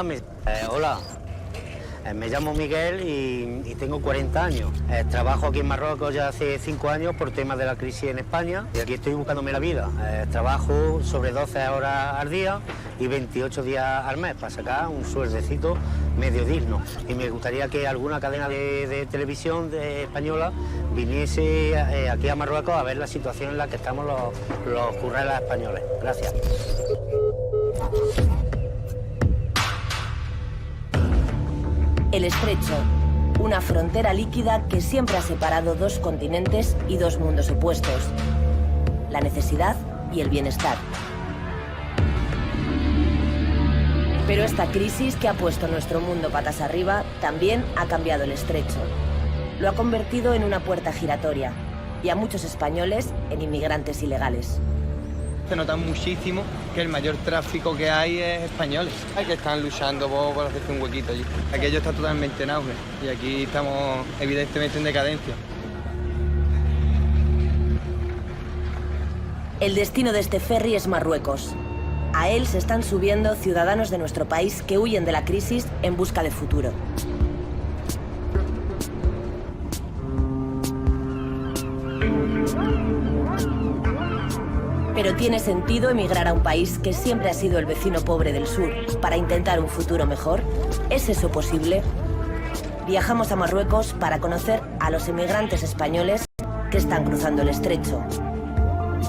Hola, me llamo Miguel y tengo 40 años. Trabajo aquí en Marruecos ya hace 5 años por temas de la crisis en España y aquí estoy buscándome la vida. Trabajo sobre 12 horas al día y 28 días al mes para sacar un sueldecito medio digno. Y me gustaría que alguna cadena de televisión española viniese aquí a Marruecos a ver la situación en la que estamos los currelas españoles. Gracias. El estrecho, una frontera líquida que siempre ha separado dos continentes y dos mundos opuestos, la necesidad y el bienestar. Pero esta crisis que ha puesto nuestro mundo patas arriba también ha cambiado el estrecho. Lo ha convertido en una puerta giratoria y a muchos españoles en inmigrantes ilegales. Se nota muchísimo que el mayor tráfico que hay es españoles, que están luchando por hacerse un huequito allí. Aquello está totalmente en auge y aquí estamos evidentemente en decadencia. El destino de este ferry es Marruecos. A él se están subiendo ciudadanos de nuestro país que huyen de la crisis en busca de futuro. Pero tiene sentido emigrar a un país que siempre ha sido el vecino pobre del sur para intentar un futuro mejor. ¿Es eso posible? Viajamos a Marruecos para conocer a los emigrantes españoles que están cruzando el estrecho.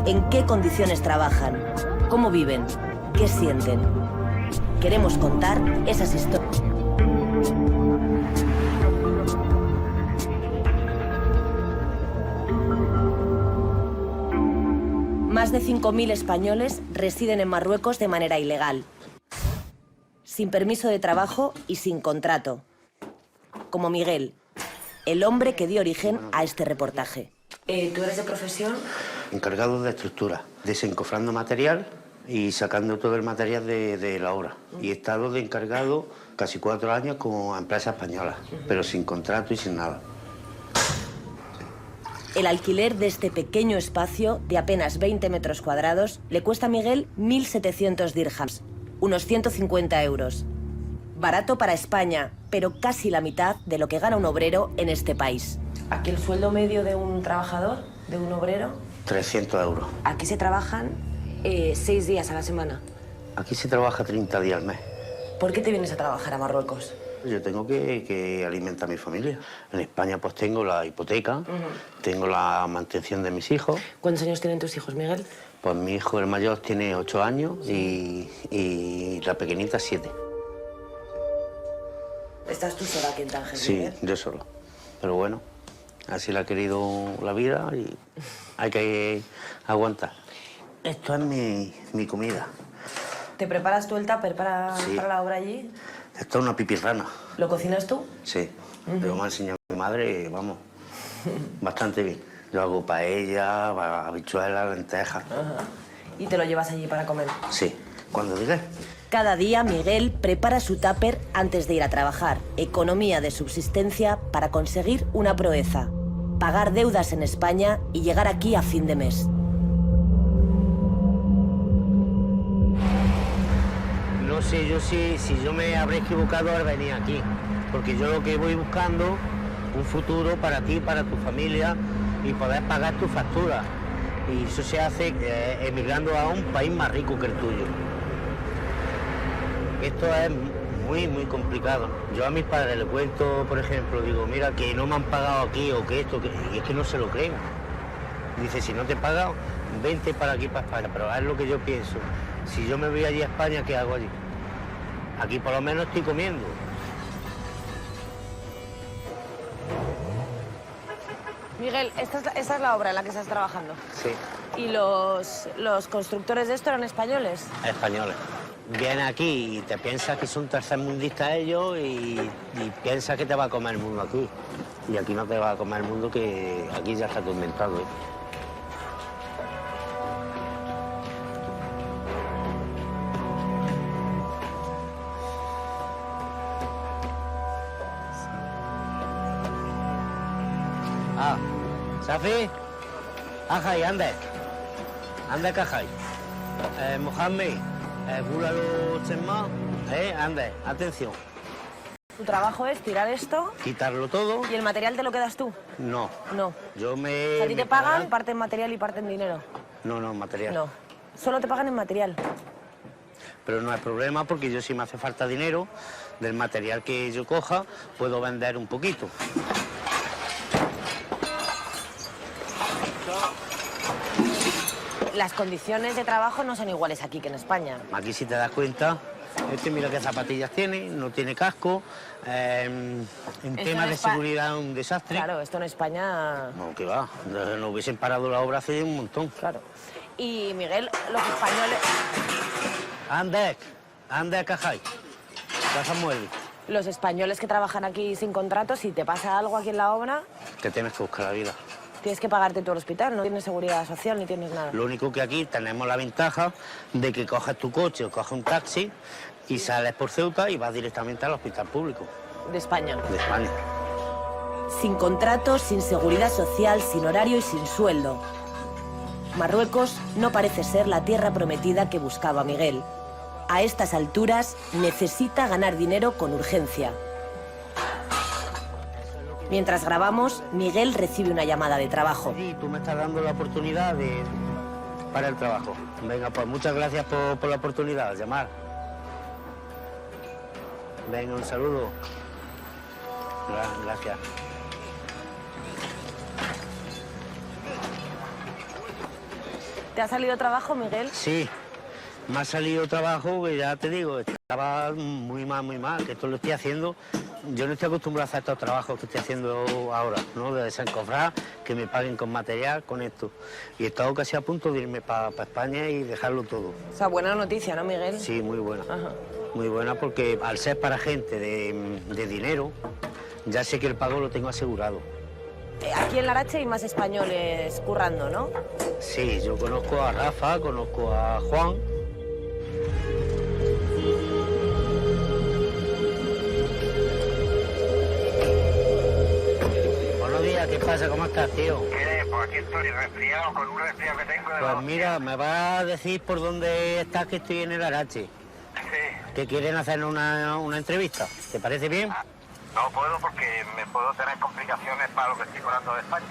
¿En qué condiciones trabajan? ¿Cómo viven? ¿Qué sienten? Queremos contar esas historias. Más de 5.000 españoles residen en Marruecos de manera ilegal, sin permiso de trabajo y sin contrato. Como Miguel, el hombre que dio origen a este reportaje. ¿Tú eres de profesión? Encargado de estructura, desencofrando material y sacando todo el material de la obra. Y he estado de encargado casi 4 años con empresas españolas, pero sin contrato y sin nada. El alquiler de este pequeño espacio de apenas 20 metros cuadrados le cuesta a Miguel 1.700 dirhams, unos 150 euros. Barato para España, pero casi la mitad de lo que gana un obrero en este país. ¿Aquí el sueldo medio de un trabajador, de un obrero? 300 euros. Aquí se trabajan 6 días a la semana. Aquí se trabaja 30 días al mes. ¿Por qué te vienes a trabajar a Marruecos? Yo tengo que alimentar a mi familia. En España pues tengo la hipoteca, tengo la mantención de mis hijos. ¿Cuántos años tienen tus hijos, Miguel? Pues mi hijo, el mayor, tiene 8 años y la pequeñita 7. ¿Estás tú sola aquí en Tánger? Sí, Miguel? yo solo. Pero bueno, así la ha querido la vida y hay que aguantar. Esto es mi comida. ¿Te preparas tú el tupper para Sí. la obra allí? Esto es una pipirrana. ¿Lo cocinas tú? Sí, pero me ha enseñado mi madre, vamos, bastante bien. Yo hago paella, habichuelas, lentejas. Ajá. ¿Y te lo llevas allí para comer? Sí, cuando digas. Cada día Miguel prepara su tupper antes de ir a trabajar. Economía de subsistencia para conseguir una proeza. Pagar deudas en España y llegar aquí a fin de mes. No sé yo si yo me habré equivocado al venir aquí, porque yo lo que voy buscando, un futuro para ti, para tu familia y poder pagar tus facturas. Y eso se hace emigrando a un país más rico que el tuyo. Esto es muy, muy complicado. Yo a mis padres les cuento, por ejemplo, digo, mira, que no me han pagado aquí o que esto, y es que no se lo creen. Dice, si no te he pagado, vente para aquí, para España. Pero es lo que yo pienso. Si yo me voy allí a España, ¿qué hago allí? Aquí por lo menos estoy comiendo. Miguel, esta es la obra en la que estás trabajando. Sí, ¿Y los constructores de esto eran españoles? españoles. Vienes aquí y te piensas que son tercermundistas ellos y piensas que te va a comer el mundo aquí. Y aquí no te va a comer el mundo, que aquí ya está todo inventado, ¿eh? صافي اخي عندك اخي محمد قول له تما Anda, atención. Tu trabajo es tirar esto Quitarlo todo. y el material te lo quedas tú. No. No. Yo O sea, a ti te me pagan parte en material y parte en dinero. No, material. No. Solo te pagan en material. Pero no hay problema porque yo si me hace falta dinero, del material que yo coja, puedo vender un poquito. Las condiciones de trabajo no son iguales aquí que en España. Aquí si te das cuenta, mira qué zapatillas tiene, no tiene casco, en temas de seguridad un desastre. Claro, esto en España... No, que va, no hubiesen parado la obra hace un montón. Claro. Y Miguel, los españoles... Ande, Cajay, Caja Mueble. Los españoles que trabajan aquí sin contrato, si te pasa algo aquí en la obra, Que tienes que buscar la vida. tienes que pagarte tú el hospital, no tienes seguridad social ni tienes nada. Lo único que aquí tenemos la ventaja de que coges tu coche o coges un taxi y sales por Ceuta y vas directamente al hospital público De España. de España. Sin contrato, sin seguridad social, sin horario y sin sueldo. Marruecos no parece ser la tierra prometida que buscaba Miguel. A estas alturas necesita ganar dinero con urgencia. Mientras grabamos, Miguel recibe una llamada de trabajo. Sí, tú me estás dando la oportunidad para el trabajo. Venga, pues muchas gracias por la oportunidad de llamar. Venga, un saludo. Gracias. ¿Te ha salido trabajo, Miguel? Sí, me ha salido trabajo que ya te digo, estaba muy mal, que esto lo estoy haciendo. Yo no estoy acostumbrado a hacer estos trabajos que estoy haciendo ahora, ¿no? De desencofrar, que me paguen con material, con esto. Y he estado casi a punto de irme para España y dejarlo todo. O sea, buena noticia, ¿no, Miguel? Sí, muy buena. Ajá. Muy buena porque al ser para gente de dinero, ya sé que el pago lo tengo asegurado. Aquí en Larache hay más españoles currando, ¿no? Sí, yo conozco a Rafa, conozco a Juan. Buenos días, ¿qué pasa? ¿Cómo estás, tío? ¿Qué? Pues aquí estoy resfriado, con un resfriado que tengo de Pues los mira, me vas a decir por dónde estás, que estoy en el Arache. Sí. Que quieren hacer una entrevista. ¿Te parece bien? No puedo porque me puedo tener complicaciones para lo que estoy cobrando de España.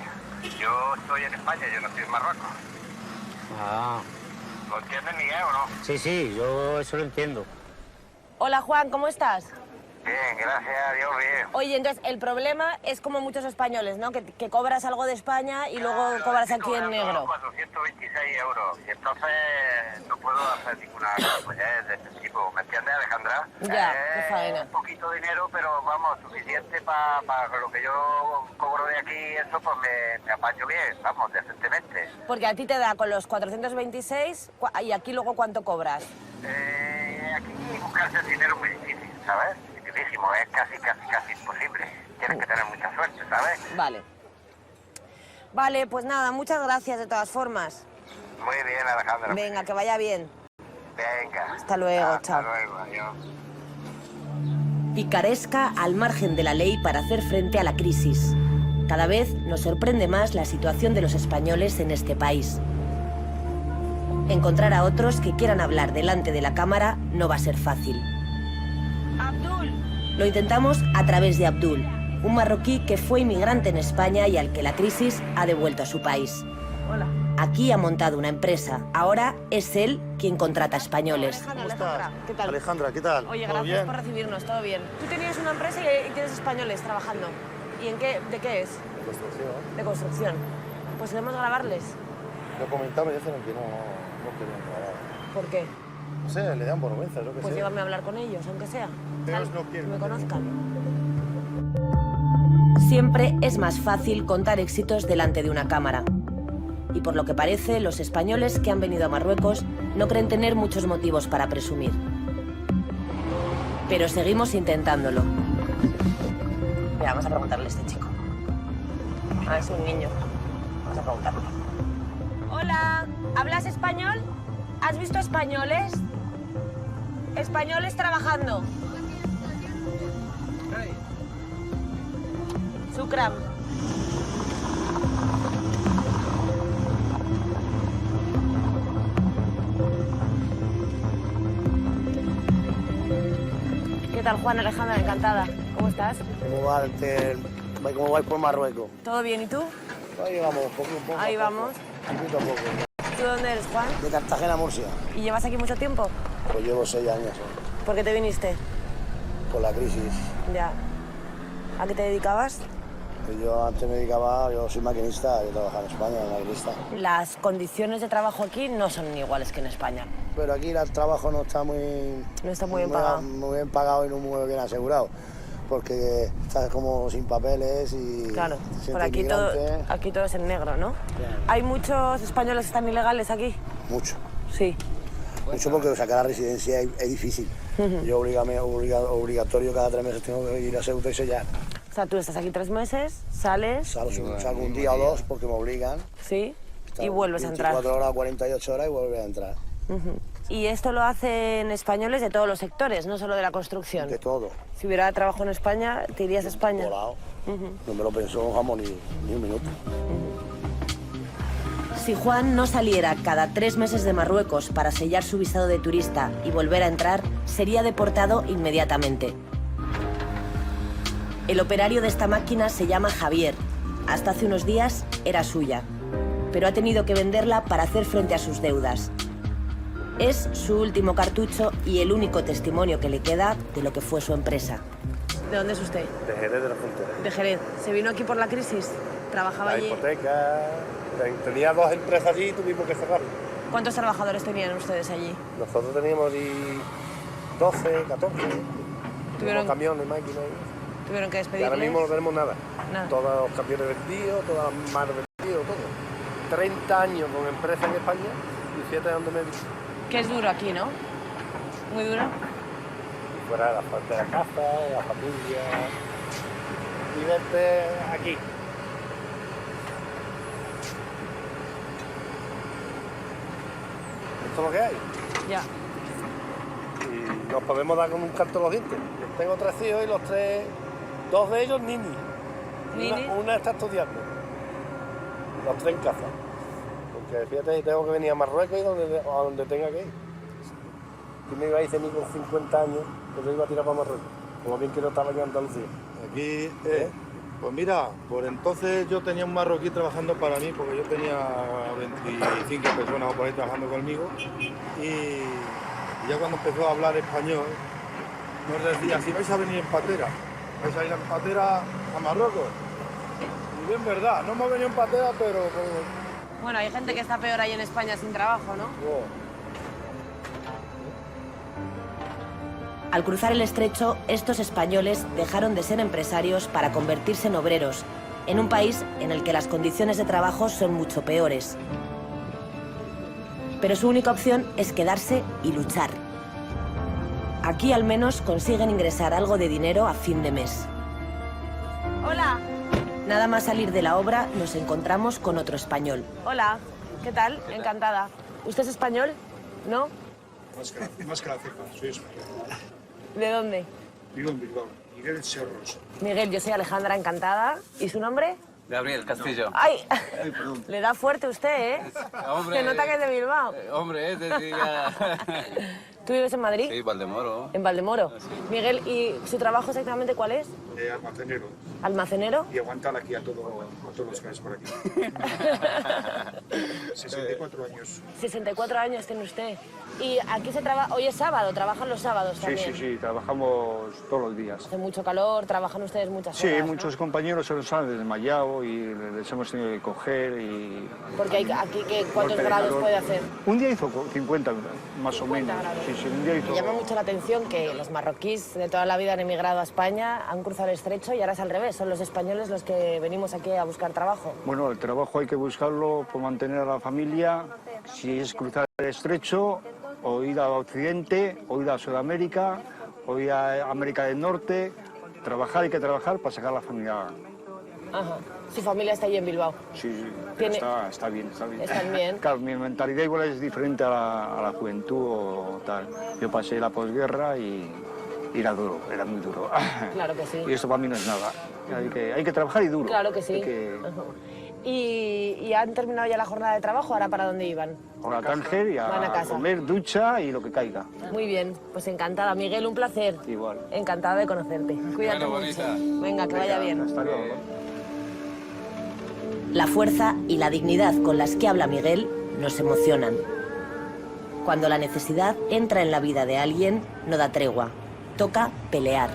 Yo estoy en España, yo no estoy en Marruecos. Ah, ¿Lo entiendes, Miguel, o no? sí, yo eso lo entiendo. Hola, Juan, ¿cómo estás? Bien, gracias a Dios, bien. Oye, entonces, el problema es como muchos españoles, ¿no? Que cobras algo de España y luego Claro, cobras estoy aquí en cobrando negro. 426 euros. Y entonces no puedo hacer ninguna cosa de este tipo. ¿Me entiendes, Alejandra? Ya, qué faena. Un poquito de dinero, pero vamos, suficiente para lo que yo cobro de aquí. Eso pues me apaño bien, vamos, decentemente. Porque a ti te da con los 426 y aquí luego ¿cuánto cobras? Aquí buscarse el dinero es muy difícil, ¿sabes? Dificilísimo, es casi imposible. Tienes que tener mucha suerte, ¿sabes? Vale. Vale, pues nada, muchas gracias de todas formas. Muy bien, Alejandra. Venga, que vaya bien. Venga. Hasta luego, chao. Hasta luego, adiós. Picaresca al margen de la ley para hacer frente a la crisis. Cada vez nos sorprende más la situación de los españoles en este país. Encontrar a otros que quieran hablar delante de la cámara no va a ser fácil. ¡Abdul! Lo intentamos a través de Abdul, un marroquí que fue inmigrante en España y al que la crisis ha devuelto a su país. Hola. Aquí ha montado una empresa. Ahora es él quien contrata españoles. ¿Cómo estás? ¿Qué tal? Alejandra, ¿qué tal? Oye, ¿Todo gracias bien? por recibirnos, todo bien. Tú tenías una empresa y tienes españoles trabajando. ¿Y de qué es? De construcción. De construcción. Pues queremos grabarles. Lo comentaron y dicen que no querían grabar. ¿Por qué? No sé, le dan vergüenza, yo qué Pues sé. llévame a hablar con ellos, aunque sea. Ellos Tal, no quieren, que me no conozcan. Siempre es más fácil contar éxitos delante de una cámara. Y por lo que parece, los españoles que han venido a Marruecos no creen tener muchos motivos para presumir. Pero seguimos intentándolo. Mira, vamos a preguntarle a este chico. Ah, es un niño. Vamos a preguntarle. Hola, ¿hablas español? ¿Has visto españoles? Españoles trabajando. Shukran. ¿Qué tal, Juan? Alejandra, encantada. ¿Cómo estás? ¿Cómo vais por Marruecos? ¿Todo bien? ¿Y tú? Ahí vamos, poco a poco. Ahí vamos. Poquito a poco. ¿Tú dónde eres, Juan? De Cartagena a Murcia. ¿Y llevas aquí mucho tiempo? Pues llevo 6 años ¿Por qué te viniste? por la crisis. Ya. ¿A qué te dedicabas? Yo antes me dedicaba, yo soy maquinista, yo trabajaba en España, maquinista. Las condiciones de trabajo aquí no son iguales que en España. Pero aquí el trabajo no está muy... No está muy bien pagado. Muy bien pagado y no muy bien asegurado. Porque estás como sin papeles y... Claro, te sientes por aquí todo es en negro, ¿no? Claro. ¿Hay muchos españoles que están ilegales aquí? Mucho. Sí. Mucho porque sacar la residencia es difícil. Yo obligatorio cada 3 meses tengo que ir a Ceuta y sellar. O sea, tú estás aquí 3 meses, sales... Salgo un día o 2 porque me obligan. Sí, y vuelves a entrar. 24 horas, 48 horas y vuelves a entrar. Y esto lo hacen españoles de todos los sectores, no solo de la construcción. De todo. Si hubiera trabajo en España, ¿te irías a España? Volado. No me lo pensó, vamos, ni un minuto. Si Juan no saliera cada 3 meses de Marruecos para sellar su visado de turista y volver a entrar, sería deportado inmediatamente. El operario de esta máquina se llama Javier. Hasta hace unos días era suya, pero ha tenido que venderla para hacer frente a sus deudas. Es su último cartucho y el único testimonio que le queda de lo que fue su empresa. ¿De dónde es usted? De Jerez de la Frontera. De Jerez. ¿Se vino aquí por la crisis? ¿Trabajaba La allí? hipoteca... Tenía 2 empresas allí y tuvimos que cerrar. ¿Cuántos trabajadores tenían ustedes allí? Nosotros teníamos 12, 14. Tuvieron- camiones, máquinas. ¿Tuvieron que Y despedirles? ahora mismo no tenemos nada. Nada. Todos los camiones vendidos, todas las manos vendidas, todo. 30 años con empresas en España y 7 años de medio. Que es duro aquí, ¿no? Muy duro. Fuera de la casa, de la familia. Y verte aquí. Esto es lo que hay. Ya. Y nos podemos dar con un canto en los dientes. Tengo 3 hijos y los 3, 2 de ellos ninis. ¿Ninis? Una está estudiando. Los 3 en casa. Porque fíjate, tengo que venir a Marruecos y a donde tenga que ir. Si me iba a ir de mí con 50 años, pues yo iba a tirar para Marruecos. Como bien que no estaba en Andalucía. Aquí, pues mira, por entonces yo tenía un marroquí trabajando para mí, porque yo tenía 25 personas por ahí trabajando conmigo, y ya cuando empezó a hablar español, nos decía, si vais a venir en patera, vais a ir en patera a Marruecos. Y bien verdad, no hemos venido en patera, pero... Bueno, hay gente que está peor ahí en España sin trabajo, ¿no? Al cruzar el estrecho, estos españoles dejaron de ser empresarios para convertirse en obreros, en un país en el que las condiciones de trabajo son mucho peores. Pero su única opción es quedarse y luchar. Aquí al menos consiguen ingresar algo de dinero a fin de mes. Hola. Nada más salir de la obra, nos encontramos con otro español. Hola, ¿qué tal? Encantada. ¿Usted es español? ¿No? Más que la ceja, soy español. ¿De dónde? Vivo en Bilbao, Miguel Cerros. Miguel, yo soy Alejandra, encantada. ¿Y su nombre? Gabriel Castillo. ¡Ay! Perdón. Le da fuerte usted, ¿eh? Hombre, Se nota que es de Bilbao. Hombre, es decir, ya... ¿Tú vives en Madrid? Sí, Valdemoro. En Valdemoro. Miguel, ¿y su trabajo exactamente cuál es? Almacenero. ¿Almacenero? Y aguantar aquí a todos los que hay por aquí. 64 años. 64 años tiene usted. Y aquí se trabaja... Hoy es sábado, trabajan los sábados Sí, también. sí, sí, trabajamos todos los días. Hace mucho calor, trabajan ustedes muchas Sí, horas, ¿no? muchos compañeros se nos han desmayado y les hemos tenido que coger y... Porque aquí, ¿cuántos golpe de grados calor. puede hacer? Un día hizo 50, más 50 o menos. grados. Sí, sí, un día hizo... Me llama mucho la atención que los marroquíes de toda la vida han emigrado a España, han cruzado el estrecho y ahora es al revés, son los españoles los que venimos aquí a buscar trabajo. Bueno, el trabajo hay que buscarlo por mantener a la familia, si es cruzar el estrecho, o ir a Occidente, o ir a Sudamérica, o ir a América del Norte. Hay que trabajar para sacar a la familia. Ajá. Su familia está allí en Bilbao. Sí, Tiene- está bien, está bien. Están bien. Claro, mi mentalidad igual es diferente a la juventud o tal. Yo pasé la posguerra y era duro, era muy duro. Claro que sí. Y esto para mí no es nada. Hay que trabajar y duro. Claro que sí. Hay que- Ajá. ¿Y han terminado ya la jornada de trabajo? ¿Ahora para dónde iban? Ahora a Tánger y Van a a casa. comer, ducha y lo que caiga. Muy bien, pues encantada. Miguel, un placer. Igual. Encantada de conocerte. Cuídate Bueno, mucho. bonita. Venga, que vaya bien. Hasta luego. La fuerza y la dignidad con las que habla Miguel nos emocionan. Cuando la necesidad entra en la vida de alguien, no da tregua. Toca pelear.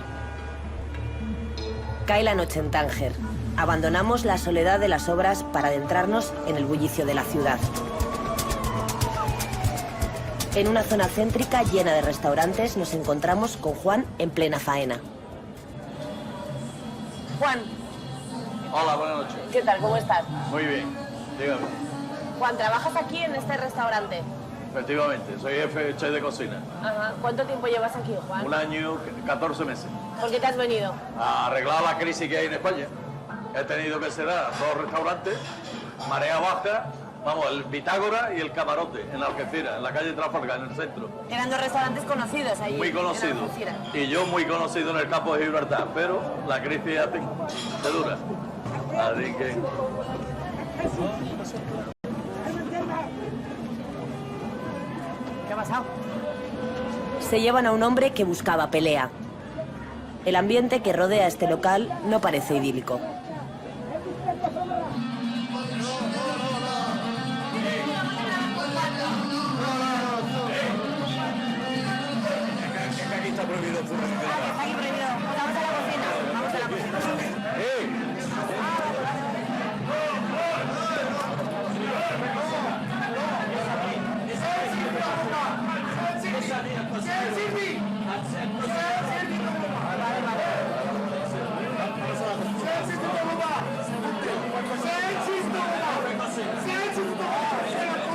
Cae la noche en Tánger. Abandonamos la soledad de las obras para adentrarnos en el bullicio de la ciudad. En una zona céntrica llena de restaurantes nos encontramos con Juan en plena faena. Juan, Hola, buenas noches. ¿qué tal? ¿Cómo estás? Muy bien, dígame. Juan, ¿trabajas aquí en este restaurante? Efectivamente, soy jefe chef de cocina. Ajá. ¿Cuánto tiempo llevas aquí, Juan? 1 año, 14 meses. ¿Por qué te has venido? A arreglar la crisis que hay en España. He tenido que cerrar 2 restaurantes, Marea Baja, vamos, el Pitágora y el Camarote, en Algeciras, en la calle Trafalgar, en el centro. Eran 2 restaurantes conocidos allí. Muy conocido. en Algeciras. Y yo muy conocido en el campo de Gibraltar, pero la crisis hace de dura. Así que... ¿Qué ha pasado? Se llevan a un hombre que buscaba pelea. El ambiente que rodea este local no parece idílico. Aquí está prohibido el fútbol. Aquí prohibido. Vamos a la cocina. Vamos a la cocina.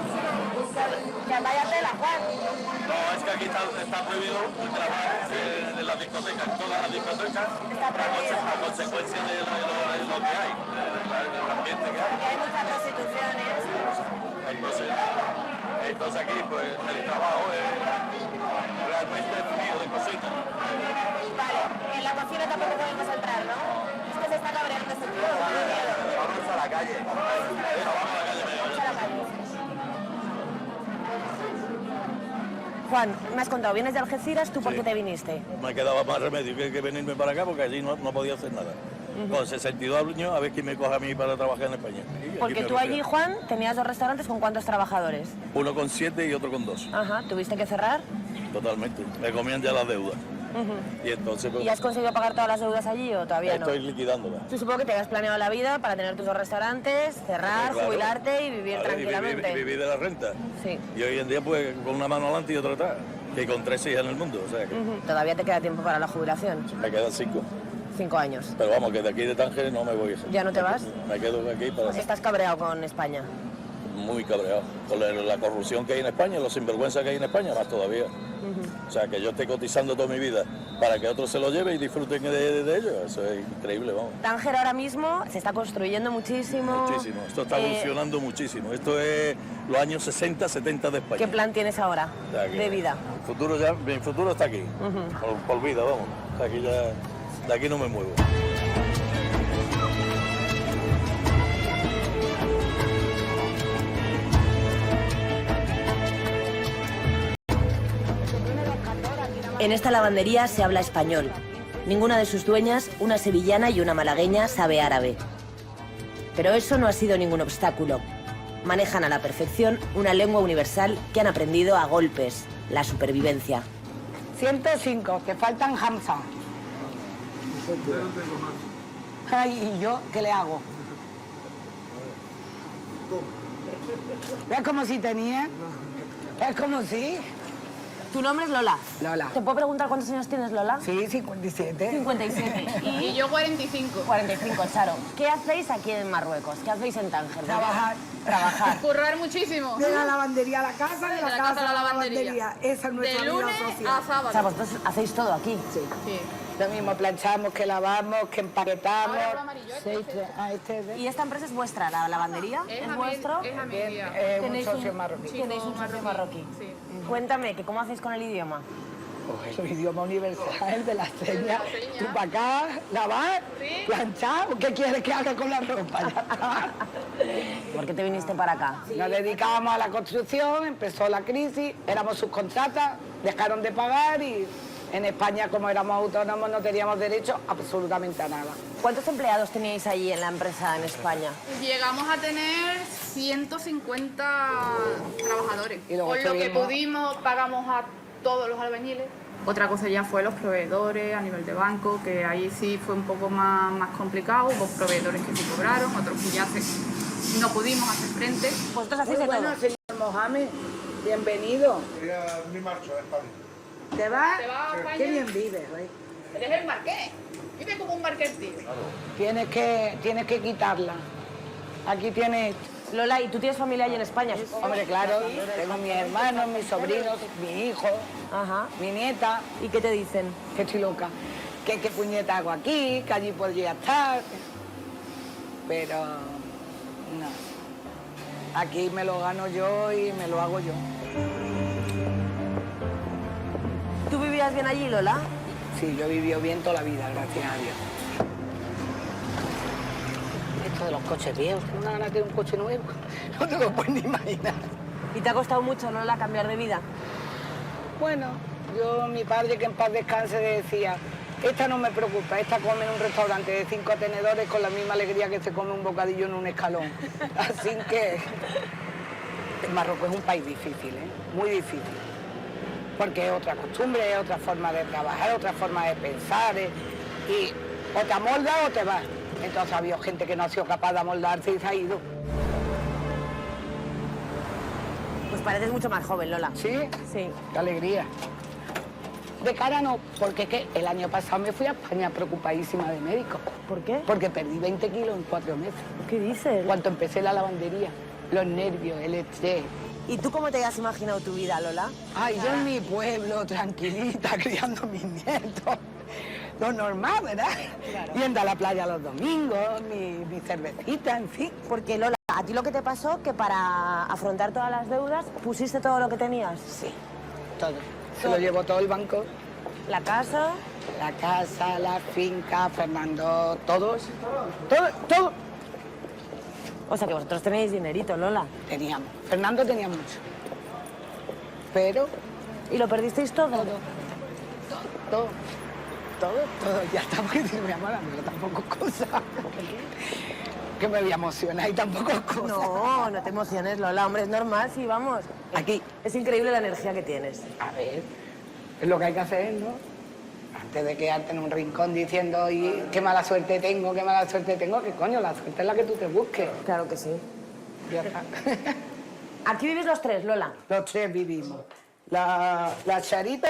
Que vaya tela, Juan. No, es que aquí está prohibido trabajar en las discotecas, en todas las discotecas, a consecuencia de lo que hay, del ambiente que hay. Hay muchas prostituciones. Entonces aquí, pues, el trabajo es realmente frío de cocina. Vale, en la cocina tampoco podemos entrar, ¿no? Es que se está cabreando este tío. Vamos a la calle. Vamos a la calle. Vamos a la calle. Juan, me has contado, vienes de Algeciras, ¿tú por qué te viniste? Me quedaba más remedio que venirme para acá porque allí no podía hacer nada. Con 62 años, a ver quién me coge a mí para trabajar en España. Y aquí Porque me tú refiero. allí, Juan, tenías 2 restaurantes con ¿cuántos trabajadores? Uno con 7 y otro con 2. Ajá, ¿tuviste que cerrar? Totalmente. Me comían ya las deudas. Y entonces pues, ¿Y has conseguido pagar todas las deudas allí o todavía no? estoy liquidándolas. Tú supongo que te habías planeado la vida para tener tus 2 restaurantes, cerrar, Claro. jubilarte y vivir Claro, tranquilamente. Y vivir de la renta. Sí. Y hoy en día, pues, con una mano adelante y otra atrás. Que con 3 hijas en el mundo. O sea, que Todavía te queda tiempo para la jubilación. me quedan 5. 5 años. Pero vamos, que de aquí de Tánger no me voy. ¿Ya no te vas? Me quedo aquí para... Estás cabreado con España. Muy cabreado. Con la corrupción que hay en España, los sinvergüenzas que hay en España, más todavía. O sea, que yo esté cotizando toda mi vida para que otros se lo lleven y disfruten de ello, eso es increíble, vamos. Tánger ahora mismo se está construyendo muchísimo. Muchísimo, esto está evolucionando muchísimo. Esto es los años 60, 70 de España. ¿Qué plan tienes ahora O sea, que de vida? mi futuro está aquí, por vida, vamos. O sea, aquí ya, de aquí no me muevo. En esta lavandería se habla español. Ninguna de sus dueñas, una sevillana y una malagueña, sabe árabe. Pero eso no ha sido ningún obstáculo. Manejan a la perfección una lengua universal que han aprendido a golpes, la supervivencia. 105, que faltan Hamza. Ay, ¿y yo qué le hago? ¿Ves como si tenía? ¿Ves como si? ¿Tu nombre es Lola? Lola. ¿Te puedo preguntar cuántos años tienes, Lola? Sí, 57. 57. Y yo 45. 45, Charo. ¿Qué hacéis aquí en Marruecos? ¿Qué hacéis en Tánger? Trabajar. Trabajar. Currar muchísimo. De la lavandería a la casa, de la casa a la lavandería. lavandería. Esa es nuestra De vida lunes social. a O sea, sábado. vosotros hacéis todo aquí. Sí. Sí. Lo mismo, planchamos, que lavamos, que empaquetamos. Ahora hablo amarillo, Sí, este es de- ¿Y esta empresa es vuestra, la lavandería? ¿Es vuestro? Es a media. un Tenéis socio marroquí. Tenéis un socio marroquí. Sí. Cuéntame, que ¿cómo hacéis con el idioma? el idioma universal de las señas. Tú para acá, lavar, planchar, ¿o qué quieres que haga con la ropa? Ya está. ¿Por qué te viniste para acá? Nos dedicábamos a la construcción, empezó la crisis, éramos subcontratas, dejaron de pagar y en España, como éramos autónomos, no teníamos derecho absolutamente a nada. ¿Cuántos empleados teníais allí en la empresa en España? Llegamos a tener 150 trabajadores. Y luego Con lo que tuvimos- pudimos pagamos a todos los albañiles. Otra cosa ya fue los proveedores a nivel de banco, que ahí sí fue un poco más complicado. Hubo proveedores que sí cobraron, otros que ya no pudimos hacer frente. ¿Vosotros Muy hacéis de bueno, todo? señor Mohamed, bienvenido. Mi marcho de España. ¿Te vas? ¿Te vas a España? Qué bien vives, ¿eh? Eres el marqués. Vive como un marqués, tío. Tienes que quitarla. Aquí tienes... Lola, ¿y tú tienes familia allí en España? Hombre, claro, tengo mis hermanos, mis sobrinos, mi hijo, Ajá. mi nieta, ¿Y qué te dicen? que estoy loca. Que qué puñeta hago aquí, que allí podría estar. Pero no. Aquí me lo gano yo y me lo hago yo. ¿Tú vivías bien allí, Lola? Sí, yo he vivido bien toda la vida, gracias a Dios. Esto de los coches viejos, tengo una gana de tener un coche nuevo. No te lo puedes ni imaginar. ¿Y te ha costado mucho, Lola, cambiar de vida? Bueno, mi padre, que en paz descanse, decía, esta no me preocupa, esta come en un restaurante de 5 tenedores con la misma alegría que se come un bocadillo en un escalón. Así que Marruecos es un país difícil, muy difícil. Porque es otra costumbre, es otra forma de trabajar, otra forma de pensar. Y o te amoldas o te vas. Entonces había gente que no ha sido capaz de amoldarse y se ha ido. Pues pareces mucho más joven, Lola. ¿Sí? Sí. Qué alegría. De cara no, porque es que el año pasado me fui a España preocupadísima de médico. ¿Por qué? Porque perdí 20 kilos en 4 meses. ¿Qué dices? Cuando empecé la lavandería, los nervios, el estrés. ¿Y tú cómo te has imaginado tu vida, Lola? Ay, yo en mi pueblo, tranquilita, criando a mis nietos. Lo normal, ¿verdad? Claro. Yendo a la playa los domingos, mi cervecita, en fin. Porque, Lola, ¿a ti lo que te pasó que para afrontar todas las deudas pusiste todo lo que tenías? Sí, todo. Se lo llevó todo el banco. ¿La casa? La casa, la finca, Fernando, todos. Todo. O sea que vosotros tenéis dinerito, Lola. Teníamos. Fernando tenía mucho. Pero... ¿Y lo perdisteis todo? Todo. Ya está, porque dice mi amor, pero tampoco es cosa. Que me voy a emocionar y tampoco es cosa. No te emociones, Lola. Hombre, es normal, sí, vamos. Aquí. Es increíble la energía que tienes. A ver, es lo que hay que hacer, ¿no? Antes de quedarte en un rincón diciendo y qué mala suerte tengo, que coño, la suerte es la que tú te busques. Claro que sí. Ya está. ¿Aquí vivís los tres, Lola? Los tres vivimos. La Charito,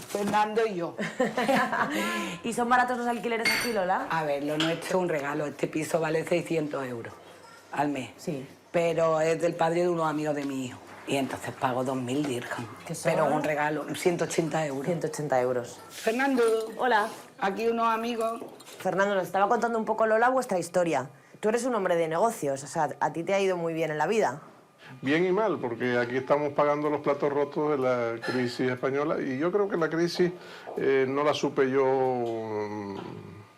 Fernando y yo. ¿Y son baratos los alquileres aquí, Lola? A ver, lo nuestro es un regalo. Este piso vale 600 euros al mes. Sí. Pero es del padre de unos amigos de mi hijo. Y entonces pago 2.000 dirham. ¿Qué son? Pero un regalo, 180 euros. 180 euros. Fernando. Hola. Aquí unos amigos. Fernando, nos estaba contando un poco, Lola, vuestra historia. Tú eres un hombre de negocios, o sea, a ti te ha ido muy bien en la vida. Bien y mal, porque aquí estamos pagando los platos rotos de la crisis española y yo creo que la crisis no la supe yo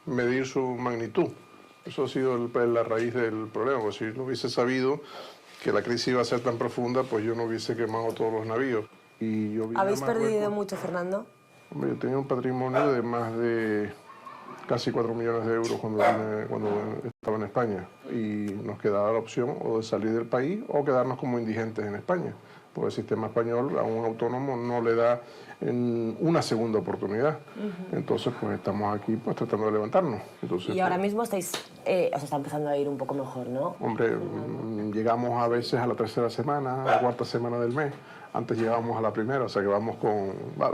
medir su magnitud. Eso ha sido la raíz del problema, porque si no hubiese sabido que la crisis iba a ser tan profunda, pues yo no hubiese quemado todos los navíos. Y yo ¿Habéis perdido mucho, Fernando? Hombre, yo tenía un patrimonio de más de casi 4 millones de euros cuando estaba en España y nos quedaba la opción o de salir del país o quedarnos como indigentes en España, porque el sistema español a un autónomo no le da una segunda oportunidad. Entonces, pues estamos aquí pues tratando de levantarnos. Entonces, y ahora mismo estáis, os está empezando a ir un poco mejor, ¿no? Hombre, llegamos a veces a la 3ª semana, a la 4ª semana del mes. Antes llegábamos a la 1ª, o sea que vamos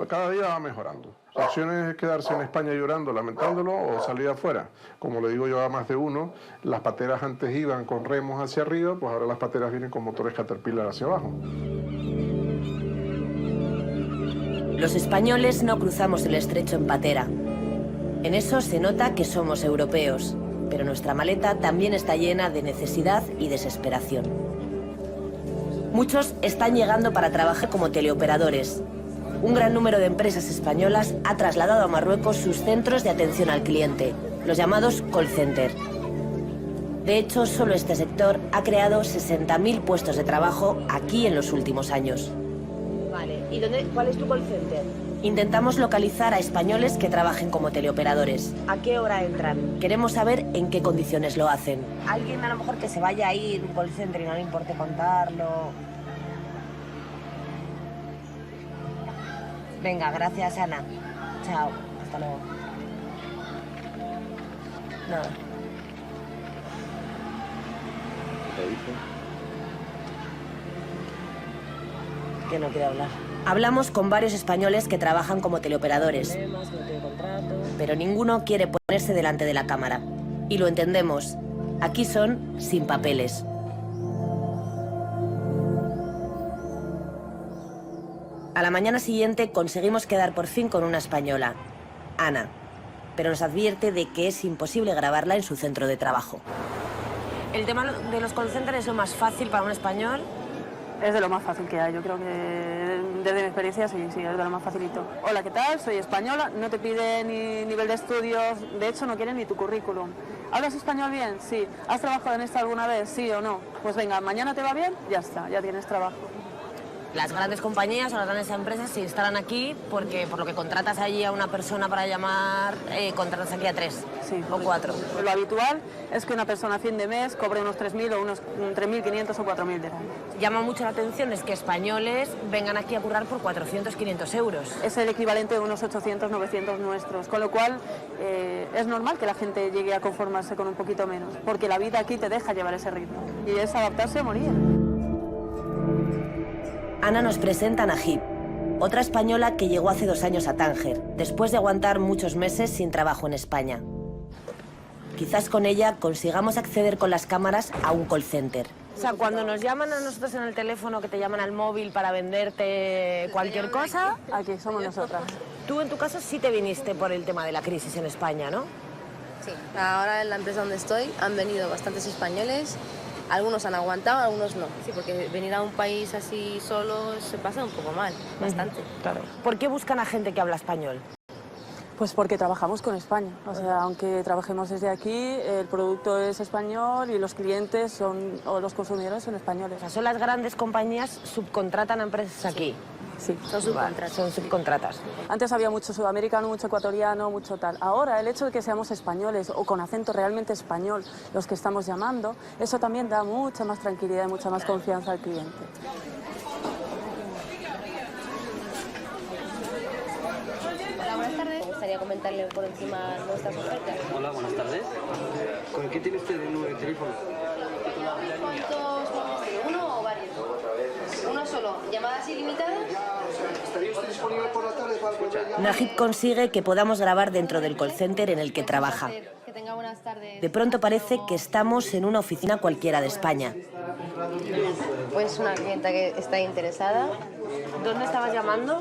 cada día va mejorando. La opción es quedarse en España llorando, lamentándolo, o salir afuera. Como le digo yo a más de uno, las pateras antes iban con remos hacia arriba, pues ahora las pateras vienen con motores Caterpillar hacia abajo. Los españoles no cruzamos el estrecho en patera. En eso se nota que somos europeos, pero nuestra maleta también está llena de necesidad y desesperación. Muchos están llegando para trabajar como teleoperadores, un gran número de empresas españolas ha trasladado a Marruecos sus centros de atención al cliente, los llamados call center. De hecho, solo este sector ha creado 60.000 puestos de trabajo aquí en los últimos años. Vale, ¿y cuál es tu call center? Intentamos localizar a españoles que trabajen como teleoperadores. ¿A qué hora entran? Queremos saber en qué condiciones lo hacen. Alguien a lo mejor que se vaya a ir un call center y no le importe contarlo. Venga, gracias, Ana. Chao, hasta luego. Nada. ¿Qué te dice? Que no quiere hablar. Hablamos con varios españoles que trabajan como teleoperadores, pero ninguno quiere ponerse delante de la cámara. Y lo entendemos. Aquí son sin papeles. A la mañana siguiente conseguimos quedar por fin con una española, Ana, pero nos advierte de que es imposible grabarla en su centro de trabajo. ¿El tema de los call centers es lo más fácil para un español? Es de lo más fácil que hay, yo creo que desde mi experiencia sí, es de lo más facilito. Hola, ¿qué tal? Soy española, no te pide ni nivel de estudios, de hecho no quieren ni tu currículum. ¿Hablas español bien? Sí. ¿Has trabajado en esto alguna vez? Sí o no. Pues venga, mañana te va bien, ya está, ya tienes trabajo. Las grandes compañías o las grandes empresas se instalan aquí porque por lo que contratas allí a una persona para llamar, contratas aquí a 3 o 4. Lo habitual es que una persona a fin de mes cobre unos 3.000 o unos 3.500 o 4.000 dirhams. Llama mucho la atención es que españoles vengan aquí a currar por 400, 500 euros. Es el equivalente de unos 800, 900 nuestros, con lo cual es normal que la gente llegue a conformarse con un poquito menos, porque la vida aquí te deja llevar ese ritmo y es adaptarse o morir. Ana nos presenta a Najib, otra española que llegó hace 2 años a Tánger, después de aguantar muchos meses sin trabajo en España. Quizás con ella consigamos acceder con las cámaras a un call center. O sea, cuando nos llaman a nosotros en el teléfono, que te llaman al móvil para venderte cualquier cosa... Aquí somos nosotras. Tú, en tu caso, sí te viniste por el tema de la crisis en España, ¿no? Sí, ahora en la empresa donde estoy han venido bastantes españoles. Algunos han aguantado, algunos no. Sí, porque venir a un país así solo se pasa un poco mal, bastante. Claro. ¿Por qué buscan a gente que habla español? Pues porque trabajamos con España. O sea, aunque trabajemos desde aquí, el producto es español y los clientes o los consumidores son españoles. O sea, son las grandes compañías subcontratan a empresas aquí. Sí, son subcontratas. Son subcontratas. Antes había mucho sudamericano, mucho ecuatoriano, mucho tal. Ahora, el hecho de que seamos españoles o con acento realmente español los que estamos llamando, eso también da mucha más tranquilidad y mucha más confianza al cliente. Hola, buenas tardes. Me gustaría comentarle por encima nuestras ofertas. Hola, buenas tardes. ¿Con qué tiene usted el número de teléfono? ¿Cuántos vamos a hacer? ¿Uno o varios? Uno solo. ¿Llamadas ilimitadas? ¿Estaría usted disponible por la tarde para poder llamar? Najib consigue que podamos grabar dentro del call center en el que trabaja. Que tenga buenas tardes. De pronto parece que estamos en una oficina cualquiera de España. Pues una clienta que está interesada. ¿Dónde estabas llamando?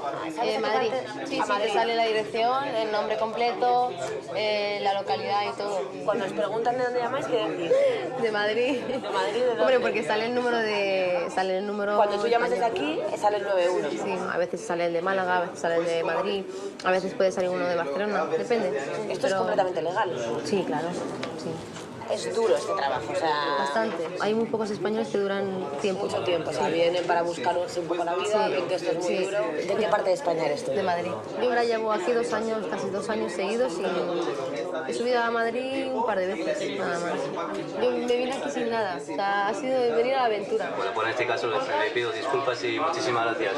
Madrid. Sí, te sale la dirección, el nombre completo, la localidad y todo. Cuando os preguntan de dónde llamáis, ¿qué decís? De Madrid. ¿De Madrid? ¿De dónde? Hombre, porque sale el número... Cuando tú llamas desde aquí, sale el 91. Sí, a veces sale el de Málaga, a veces sale el de Madrid, a veces puede salir uno de Barcelona, depende. Esto es completamente legal. Sí, claro, sí. Es duro este trabajo, o sea... Bastante. Hay muy pocos españoles que duran tiempo. Mucho tiempo, o sea, vienen para buscarse un poco la vida, ven que esto es muy duro. ¿De qué parte de España eres tú? De Madrid. Yo ahora llevo aquí 2 años, casi 2 años seguidos y he subido a Madrid un par de veces, nada más. Yo me vine aquí sin nada, o sea, ha sido de venir a la aventura. Bueno, pues en este caso le pido disculpas y muchísimas gracias.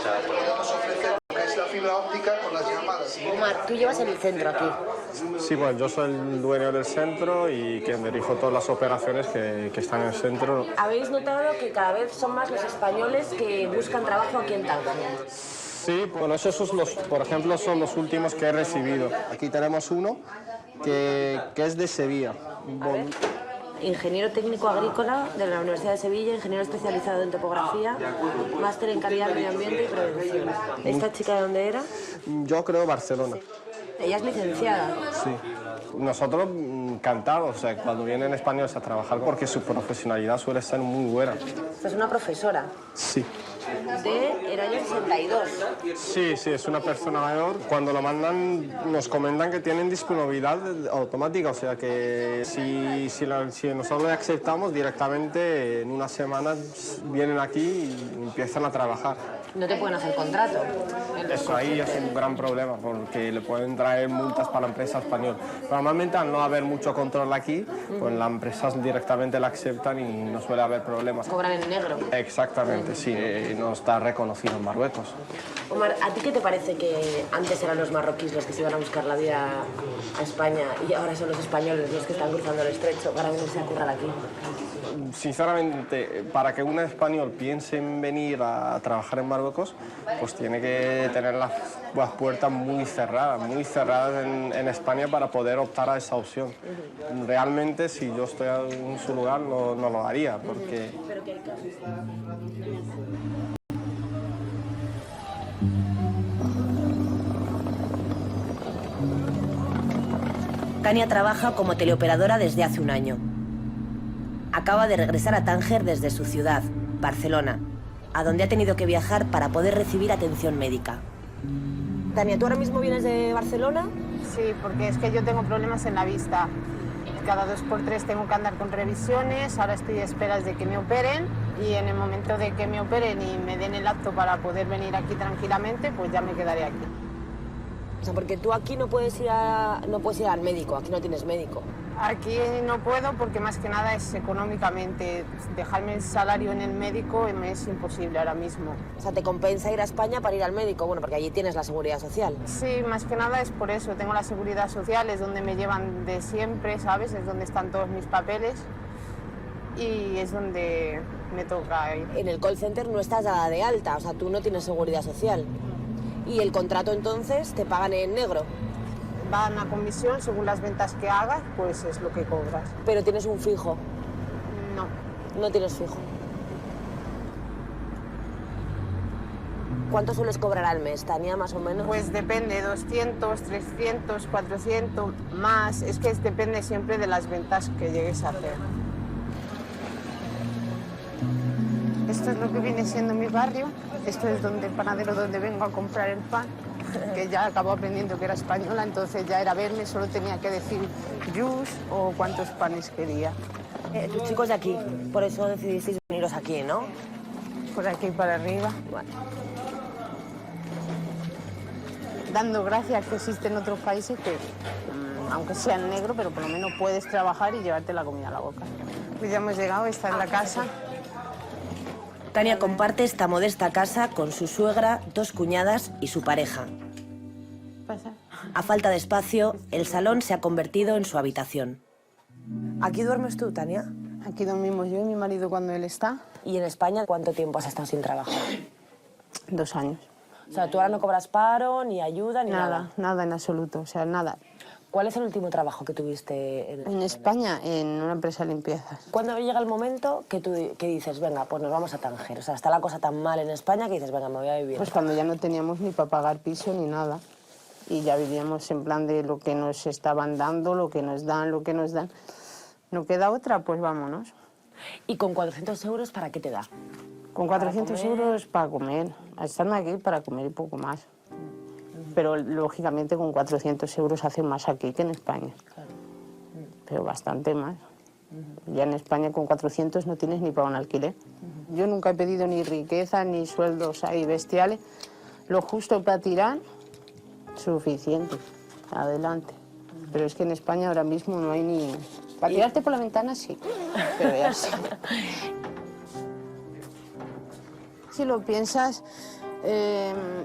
Es la fibra óptica con las llamadas. Omar, tú llevas el centro aquí. Sí, bueno, yo soy el dueño del centro y quien dirijo todas las operaciones que están en el centro. ¿Habéis notado que cada vez son más los españoles que buscan trabajo aquí en Tánger? Sí, bueno, esos por ejemplo, son los últimos que he recibido. Aquí tenemos uno que es de Sevilla. Ingeniero técnico agrícola de la Universidad de Sevilla, ingeniero especializado en topografía, máster en calidad, medio ambiente y prevención. ¿Esta chica de dónde era? Yo creo Barcelona. Ella es licenciada. Sí. Nosotros encantados, o sea, cuando vienen españoles a trabajar porque su profesionalidad suele ser muy buena. ¿Esta es una profesora? Sí. del año 62. Sí, es una persona mayor. Cuando lo mandan nos comentan que tienen disponibilidad automática, o sea que si nosotros le aceptamos directamente en unas semanas vienen aquí y empiezan a trabajar. No te pueden hacer contrato. Eso ahí es un gran problema porque le pueden traer multas para la empresa española. Normalmente al no haber mucho control aquí, pues las empresas directamente la aceptan y no suele haber problemas. Cobran en negro. Exactamente, sí, no está reconocido en Marruecos. Omar, ¿a ti qué te parece que antes eran los marroquíes los que se iban a buscar la vida a España y ahora son los españoles los que están cruzando el estrecho para venirse a currar aquí? Sinceramente, para que un español piense en venir a trabajar en Marruecos, pues tiene que tener las puertas muy cerradas en España para poder optar a esa opción. Realmente, si yo estoy en su lugar, no lo haría, porque... Tania trabaja como teleoperadora desde hace un año. Acaba de regresar a Tánger desde su ciudad, Barcelona, a donde ha tenido que viajar para poder recibir atención médica. Tania, ¿tú ahora mismo vienes de Barcelona? Sí, porque es que yo tengo problemas en la vista. Cada 2x3 tengo que andar con revisiones, ahora estoy a esperas de que me operen y en el momento de que me operen y me den el acto para poder venir aquí tranquilamente, pues ya me quedaré aquí. O sea, porque tú aquí no puedes ir al médico, aquí no tienes médico. Aquí no puedo porque más que nada es económicamente. Dejarme el salario en el médico me es imposible ahora mismo. O sea, ¿te compensa ir a España para ir al médico? Bueno, porque allí tienes la seguridad social. Sí, más que nada es por eso. Tengo la seguridad social, es donde me llevan de siempre, ¿sabes? Es donde están todos mis papeles y es donde me toca ir. En el call center no estás dada de alta, o sea, tú no tienes seguridad social. ¿Y el contrato entonces te pagan en negro? Van a comisión, según las ventas que hagas, pues es lo que cobras. ¿Pero tienes un fijo? No. No tienes fijo. ¿Cuánto sueles cobrar al mes, Tania, más o menos? Pues depende, 200, 300, 400, más. Es que depende siempre de las ventas que llegues a hacer. Esto es lo que viene siendo mi barrio. Esto es el panadero donde vengo a comprar el pan, que ya acabo aprendiendo que era española, entonces ya era verme, solo tenía que decir jus o cuántos panes quería. Tus chicos de aquí, por eso decidisteis veniros aquí, ¿no? Por aquí para arriba. Vale. Dando gracias que existen otros países que, aunque sean negros, pero por lo menos puedes trabajar y llevarte la comida a la boca. Pues ya hemos llegado, esta es la casa. Tania comparte esta modesta casa con su suegra, 2 cuñadas y su pareja. Pasa. A falta de espacio, el salón se ha convertido en su habitación. ¿Aquí duermes tú, Tania? Aquí dormimos yo y mi marido cuando él está. ¿Y en España cuánto tiempo has estado sin trabajo? 2 años. O sea, tú ahora no cobras paro, ni ayuda, ni nada. Nada en absoluto, o sea, nada. ¿Cuál es el último trabajo que tuviste en España? En una empresa de limpiezas. ¿Cuándo llega el momento que dices, venga, pues nos vamos a Tánger? O sea, está la cosa tan mal en España que dices, venga, me voy a vivir. Pues cuando ya no teníamos ni para pagar piso ni nada. Y ya vivíamos en plan de lo que nos estaban dando, lo que nos dan, lo que nos dan. ¿No queda otra? Pues vámonos. ¿Y con 400 euros para qué te da? Con 400 euros para comer. Estando aquí para comer y poco más. Pero lógicamente con 400 euros hacen más aquí que en España. Claro. Pero bastante más. Ya en España con 400 no tienes ni para un alquiler. Yo nunca he pedido ni riqueza ni sueldos ahí bestiales. Lo justo para tirar, suficiente. Adelante. Pero es que en España ahora mismo no hay ni... Para tirarte por la ventana sí, pero ya sí. Si lo piensas...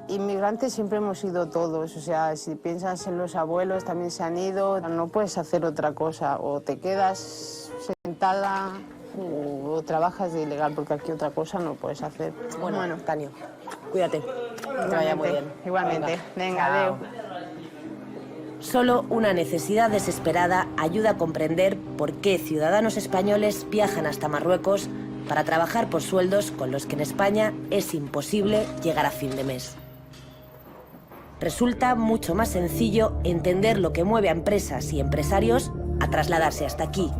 inmigrantes siempre hemos sido todos, o sea, si piensas en los abuelos también se han ido, no puedes hacer otra cosa, o te quedas sentada o trabajas de ilegal, porque aquí otra cosa no puedes hacer. Bueno, Tania, cuídate, que te vaya muy bien. Igualmente, venga, adeu. Solo una necesidad desesperada ayuda a comprender por qué ciudadanos españoles viajan hasta Marruecos para trabajar por sueldos con los que en España es imposible llegar a fin de mes. Resulta mucho más sencillo entender lo que mueve a empresas y empresarios a trasladarse hasta aquí.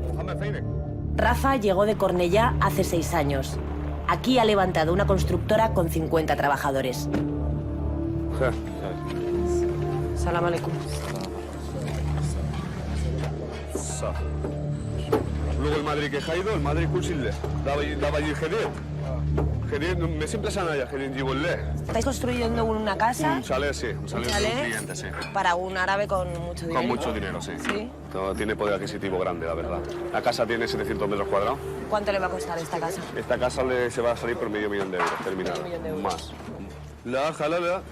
Rafa llegó de Cornellá hace 6 años. Aquí ha levantado una constructora con 50 trabajadores. Salam aleikum. Luego el Madrid que ha ido, el Madrid Cursilde. Daba allí Gedir, me siempre sana ya, Gedir Gibolle. ¿Estáis construyendo una casa? Un chalet, sí, un chalet de un cliente, sí. Para un árabe con mucho dinero. Con mucho dinero, sí. ¿Sí? Todo tiene poder adquisitivo grande, la verdad. La casa tiene 700 metros cuadrados. ¿Cuánto le va a costar esta casa? Esta casa se va a salir por medio millón de euros, terminada. Más. La jalala.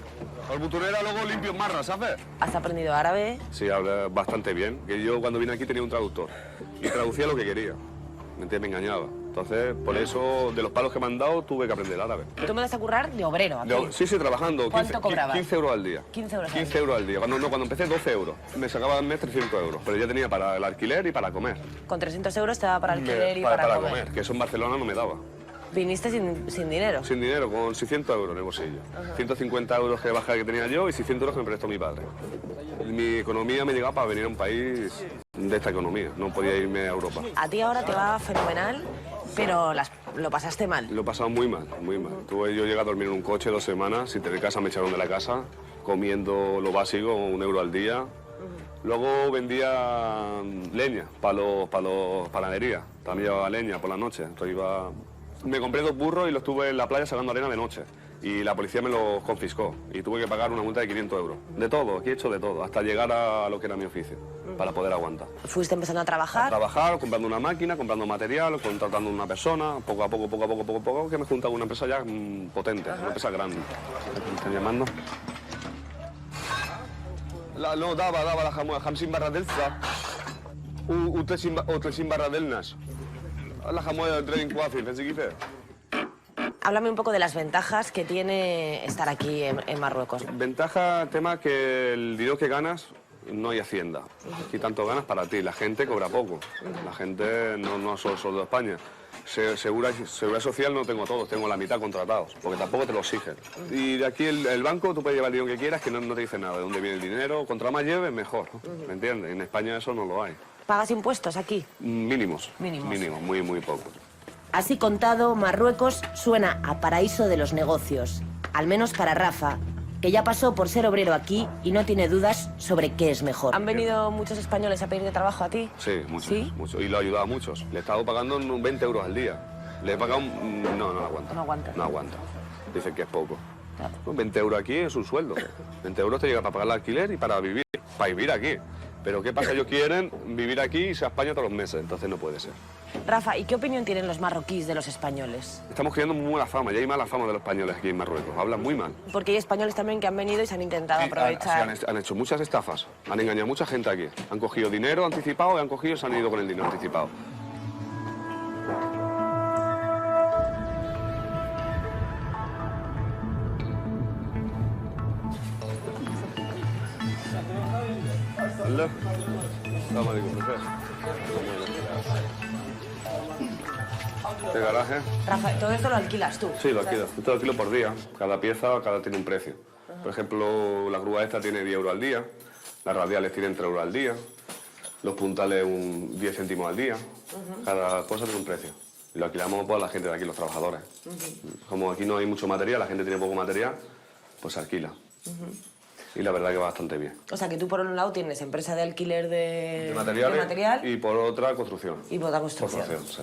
El butonera luego limpio en marra, ¿sabes? ¿Has aprendido árabe? Sí, habla bastante bien. Que yo cuando vine aquí tenía un traductor y traducía lo que quería. Me engañaba. Entonces, por eso, de los palos que me han dado, tuve que aprender árabe. ¿Tú me das a currar de obrero aquí? Sí, trabajando. ¿Cuánto cobrabas? 15 euros al día. 15 euros al 15 euros al día. Cuando empecé, 12 euros. Me sacaba al mes 300 euros. Pero ya tenía para el alquiler y para comer. Con 300 euros te daba para alquiler y para comer. Que eso en Barcelona no me daba. ¿Viniste sin dinero? Sin dinero, con 600 euros en el bolsillo. 150 euros que baja que tenía yo y 600 euros que me prestó mi padre. Mi economía me llegaba para venir a un país de esta economía. No podía irme a Europa. A ti ahora te va fenomenal, pero lo pasaste mal. Lo he pasado muy mal, muy mal. Yo llegué a dormir en un coche 2 semanas, sin tener casa me echaron de la casa, comiendo lo básico, 1 euro al día. Luego vendía leña para panadería. También llevaba leña por la noche. Entonces me compré 2 burros y los tuve en la playa sacando arena de noche. Y la policía me los confiscó y tuve que pagar una multa de 500 euros. De todo, aquí he hecho de todo, hasta llegar a lo que era mi oficio, para poder aguantar. ¿Fuiste empezando a trabajar? A trabajar, comprando una máquina, comprando material, contratando una persona, poco a poco, que me junta con una empresa ya potente, una empresa grande. ¿Me están llamando? No, daba la jamoa, 50 barras del za, o 300 barras del nas. La jamoa del trading coffee, pensé que hice. Háblame un poco de las ventajas que tiene estar aquí en Marruecos. Ventaja, tema que el dinero que ganas no hay hacienda. Aquí tanto ganas para ti, la gente cobra poco. La gente no solo de España. Seguridad social no tengo todos, tengo la mitad contratados, porque tampoco te lo exigen. Y de aquí el banco tú puedes llevar el dinero que quieras, que no te dice nada de dónde viene el dinero. Contra más lleves, mejor, ¿me entiendes? En España eso no lo hay. ¿Pagas impuestos aquí? Mínimos. Mínimos, muy pocos. Así contado, Marruecos suena a paraíso de los negocios, al menos para Rafa, que ya pasó por ser obrero aquí y no tiene dudas sobre qué es mejor. ¿Han venido muchos españoles a pedirte trabajo a ti? Sí, muchos. Muchos. Y lo he ayudado a muchos. Le he estado pagando 20 euros al día. Le he pagado... No aguanta. No aguanta. No aguanta. Dicen que es poco. Claro. 20 euros aquí es un sueldo. 20 euros te llega para pagar el alquiler y para vivir aquí. Pero ¿qué pasa? Ellos quieren vivir aquí y irse a España todos los meses, entonces no puede ser. Rafa, ¿y qué opinión tienen los marroquíes de los españoles? Estamos creando muy mala fama, ya hay mala fama de los españoles aquí en Marruecos, hablan muy mal. Porque hay españoles también que han venido y se han intentado aprovechar. Sí, han hecho muchas estafas, han engañado a mucha gente aquí. Han cogido dinero anticipado y se han ido con el dinero anticipado. Hola. Salam alaikum, profe. ¿Este garaje? Rafa, ¿todo esto lo alquilas tú? Sí, lo alquilo. Yo te lo alquilo por día. Cada pieza tiene un precio. Por ejemplo, la grúa esta tiene 10 euros al día, las radiales tienen 3 euros al día, los puntales 10 céntimos al día. Cada cosa tiene un precio. Y lo alquilamos pues, a la gente de aquí, los trabajadores. Como aquí no hay mucho material, la gente tiene poco material, pues se alquila. Y la verdad que va bastante bien. O sea, que tú por un lado tienes empresa de alquiler de material y por otra construcción. Y por otra construcción. Sí.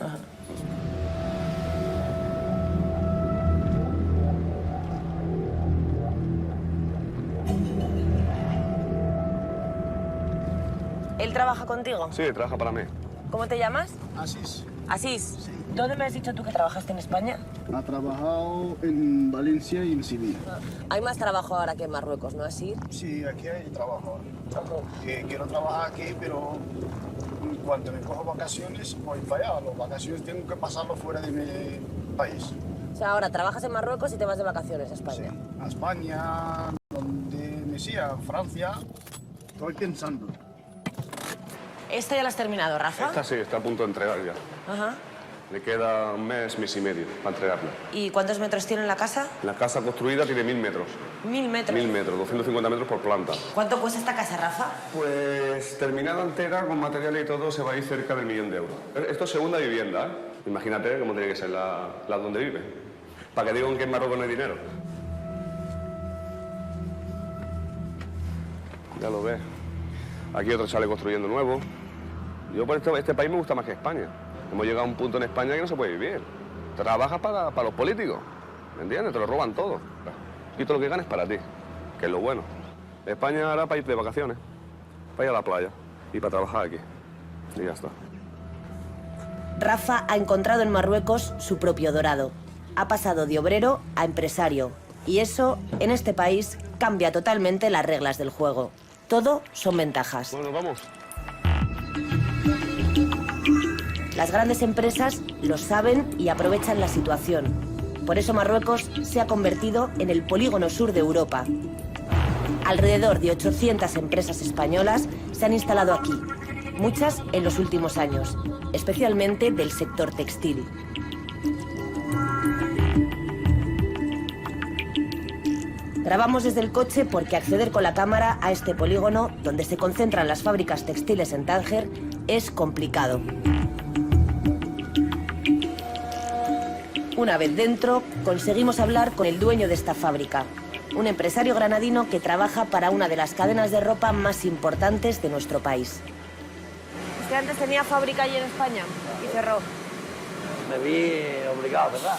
¿Él trabaja contigo? Sí, trabaja para mí. ¿Cómo te llamas? Asís. Asís. Sí. ¿Dónde me has dicho tú que trabajaste en España? Ha trabajado en Valencia y en Sevilla. Hay más trabajo ahora que en Marruecos, ¿no, Asís? Sí, aquí hay trabajo. Quiero trabajar aquí, pero cuando me cojo vacaciones voy para allá. Las vacaciones tengo que pasarlo fuera de mi país. O sea, ahora trabajas en Marruecos y te vas de vacaciones a España. Sí, a España, donde me sea, a Francia. Estoy pensando. ¿Esta ya la has terminado, Rafa? Esta sí, está a punto de entregar ya. Ajá. Le queda un mes y medio para entregarla. ¿Y cuántos metros tiene la casa? La casa construida tiene 1000 metros. 1000 metros. 1000 metros, 250 metros por planta. ¿Cuánto cuesta esta casa, Rafa? Pues terminada entera, con material y todo, se va a ir cerca del 1.000.000 euros. Esto es segunda vivienda, ¿eh? Imagínate cómo tiene que ser la donde vive. para que digan que en Marruecos no hay dinero. Ya lo ves. Aquí otro sale construyendo nuevo. Yo por este país me gusta más que España. Hemos llegado a un punto en España que no se puede vivir. Trabajas para los políticos, ¿me entiendes? Te lo roban todo. Y todo lo que ganes para ti, que es lo bueno. España ahora para ir de vacaciones, para ir a la playa y para trabajar aquí. Y ya está. Rafa ha encontrado en Marruecos su propio dorado. Ha pasado de obrero a empresario. Y eso, en este país, cambia totalmente las reglas del juego. Todo son ventajas. Bueno, vamos. Las grandes empresas lo saben y aprovechan la situación. Por eso Marruecos se ha convertido en el polígono sur de Europa. Alrededor de 800 empresas españolas se han instalado aquí, muchas en los últimos años, especialmente del sector textil. Grabamos desde el coche porque acceder con la cámara a este polígono, donde se concentran las fábricas textiles en Tánger, es complicado. Una vez dentro, conseguimos hablar con el dueño de esta fábrica, un empresario granadino que trabaja para una de las cadenas de ropa más importantes de nuestro país. ¿Usted antes tenía fábrica allí en España y cerró? Me vi obligado, ¿verdad?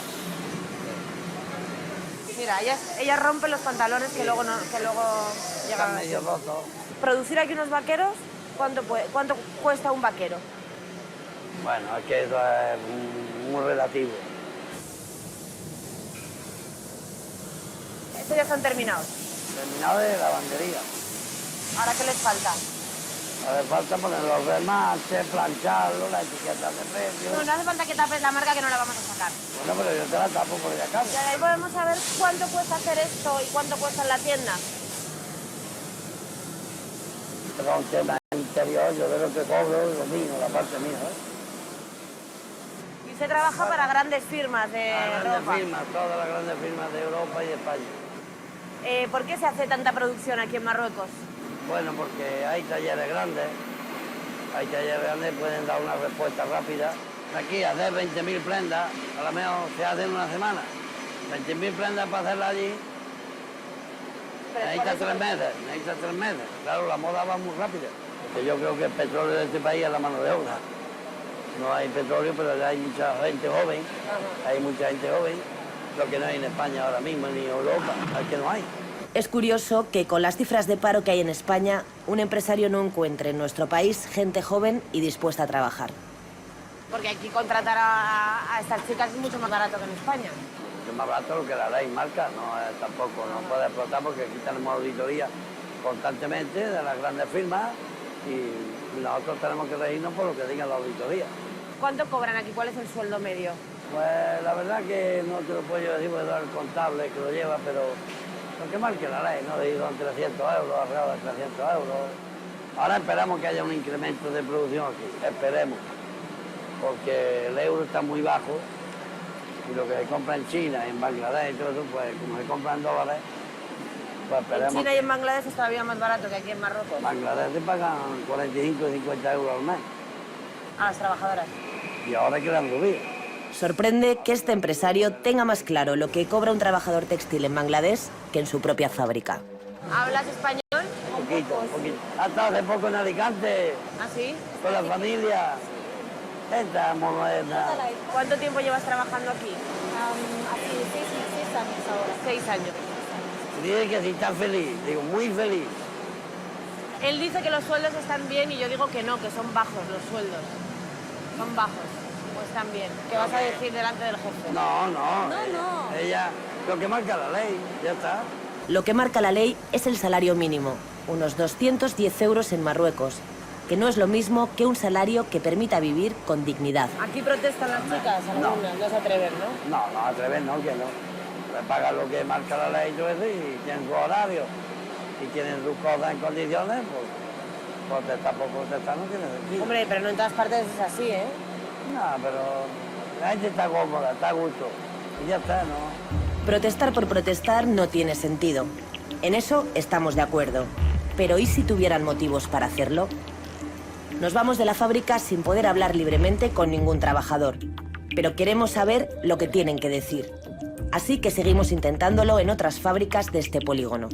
Mira, ella rompe los pantalones que luego llegan medio roto. ¿Producir aquí unos vaqueros? ¿Cuánto cuesta un vaquero? Bueno, es que eso es muy relativo. Estos ya están terminados. Terminado de lavandería. ¿Ahora qué les falta? Ahora falta poner los remates, plancharlo, la etiqueta de precio. No hace falta que tapes la marca que no la vamos a sacar. Bueno, pero yo te la tapo por acá. Y ahí podemos saber cuánto cuesta hacer esto y cuánto cuesta en la tienda. Pero un tema interior, yo de lo que cobro, lo mío, la parte mía, Y usted trabaja para grandes firmas de ropa. Todas las grandes firmas de Europa y de España. ¿Por qué se hace tanta producción aquí en Marruecos? Bueno, porque hay talleres grandes, pueden dar una respuesta rápida. Aquí hacer 20.000 prendas, a lo mejor se hacen en una semana. 20.000 prendas para hacerlas allí, necesita 3 meses. Claro, la moda va muy rápida. Porque yo creo que el petróleo de este país es la mano de obra. No hay petróleo, pero hay mucha gente joven, lo que no hay en España ahora mismo, ni en Europa, es que no hay. Es curioso que con las cifras de paro que hay en España, un empresario no encuentre en nuestro país gente joven y dispuesta a trabajar. Porque aquí contratar a estas chicas es mucho más barato que en España. Es más barato lo que la ley marca, tampoco no puede explotar porque aquí tenemos auditoría constantemente de las grandes firmas y nosotros tenemos que regirnos por lo que diga la auditoría. ¿Cuánto cobran aquí? ¿Cuál es el sueldo medio? Pues la verdad que no te lo puedo decir porque es el contable que lo lleva, pero lo que marque la ley, ¿no? De son 300 euros, alrededor de 300 euros. Ahora esperamos que haya un incremento de producción aquí, esperemos, porque el euro está muy bajo y lo que se compra en China, en Bangladesh y todo eso, pues como se compra en dólares, pues esperemos. En China y en Bangladesh es todavía más barato que aquí en Marruecos. En Bangladesh se pagan 45 y 50 euros al mes. A las trabajadoras. Y ahora quieren subir. Sorprende que este empresario tenga más claro lo que cobra un trabajador textil en Bangladesh que en su propia fábrica. ¿Hablas español? Un poquito. Hasta hace poco en Alicante. ¿Ah, sí? Con la familia. Esta moderna. ¿Cuánto tiempo llevas trabajando aquí? Así, 6 años ahora. 6 años. Dice que si está feliz, digo, muy feliz. Él dice que los sueldos están bien y yo digo que no, que son bajos los sueldos. Son bajos, o están bien. ¿Qué vas a decir delante del jefe? No. Ella, lo que marca la ley, ya está. Lo que marca la ley es el salario mínimo, unos 210 euros en Marruecos, que no es lo mismo que un salario que permita vivir con dignidad. ¿Aquí protestan las chicas? Algunas, no se atreven, ¿no? No, atreven, no, que no. Le pagan lo que marca la ley y todo eso y tienen su horario. Y tienen sus cosas en condiciones, pues protestar por protestar no tiene sentido. Hombre, pero no en todas partes es así, ¿eh? No, pero la gente está cómoda, está a gusto. Y ya está, ¿no? Protestar por protestar no tiene sentido. En eso estamos de acuerdo. Pero ¿y si tuvieran motivos para hacerlo? Nos vamos de la fábrica sin poder hablar libremente con ningún trabajador. Pero queremos saber lo que tienen que decir. Así que seguimos intentándolo en otras fábricas de este polígono.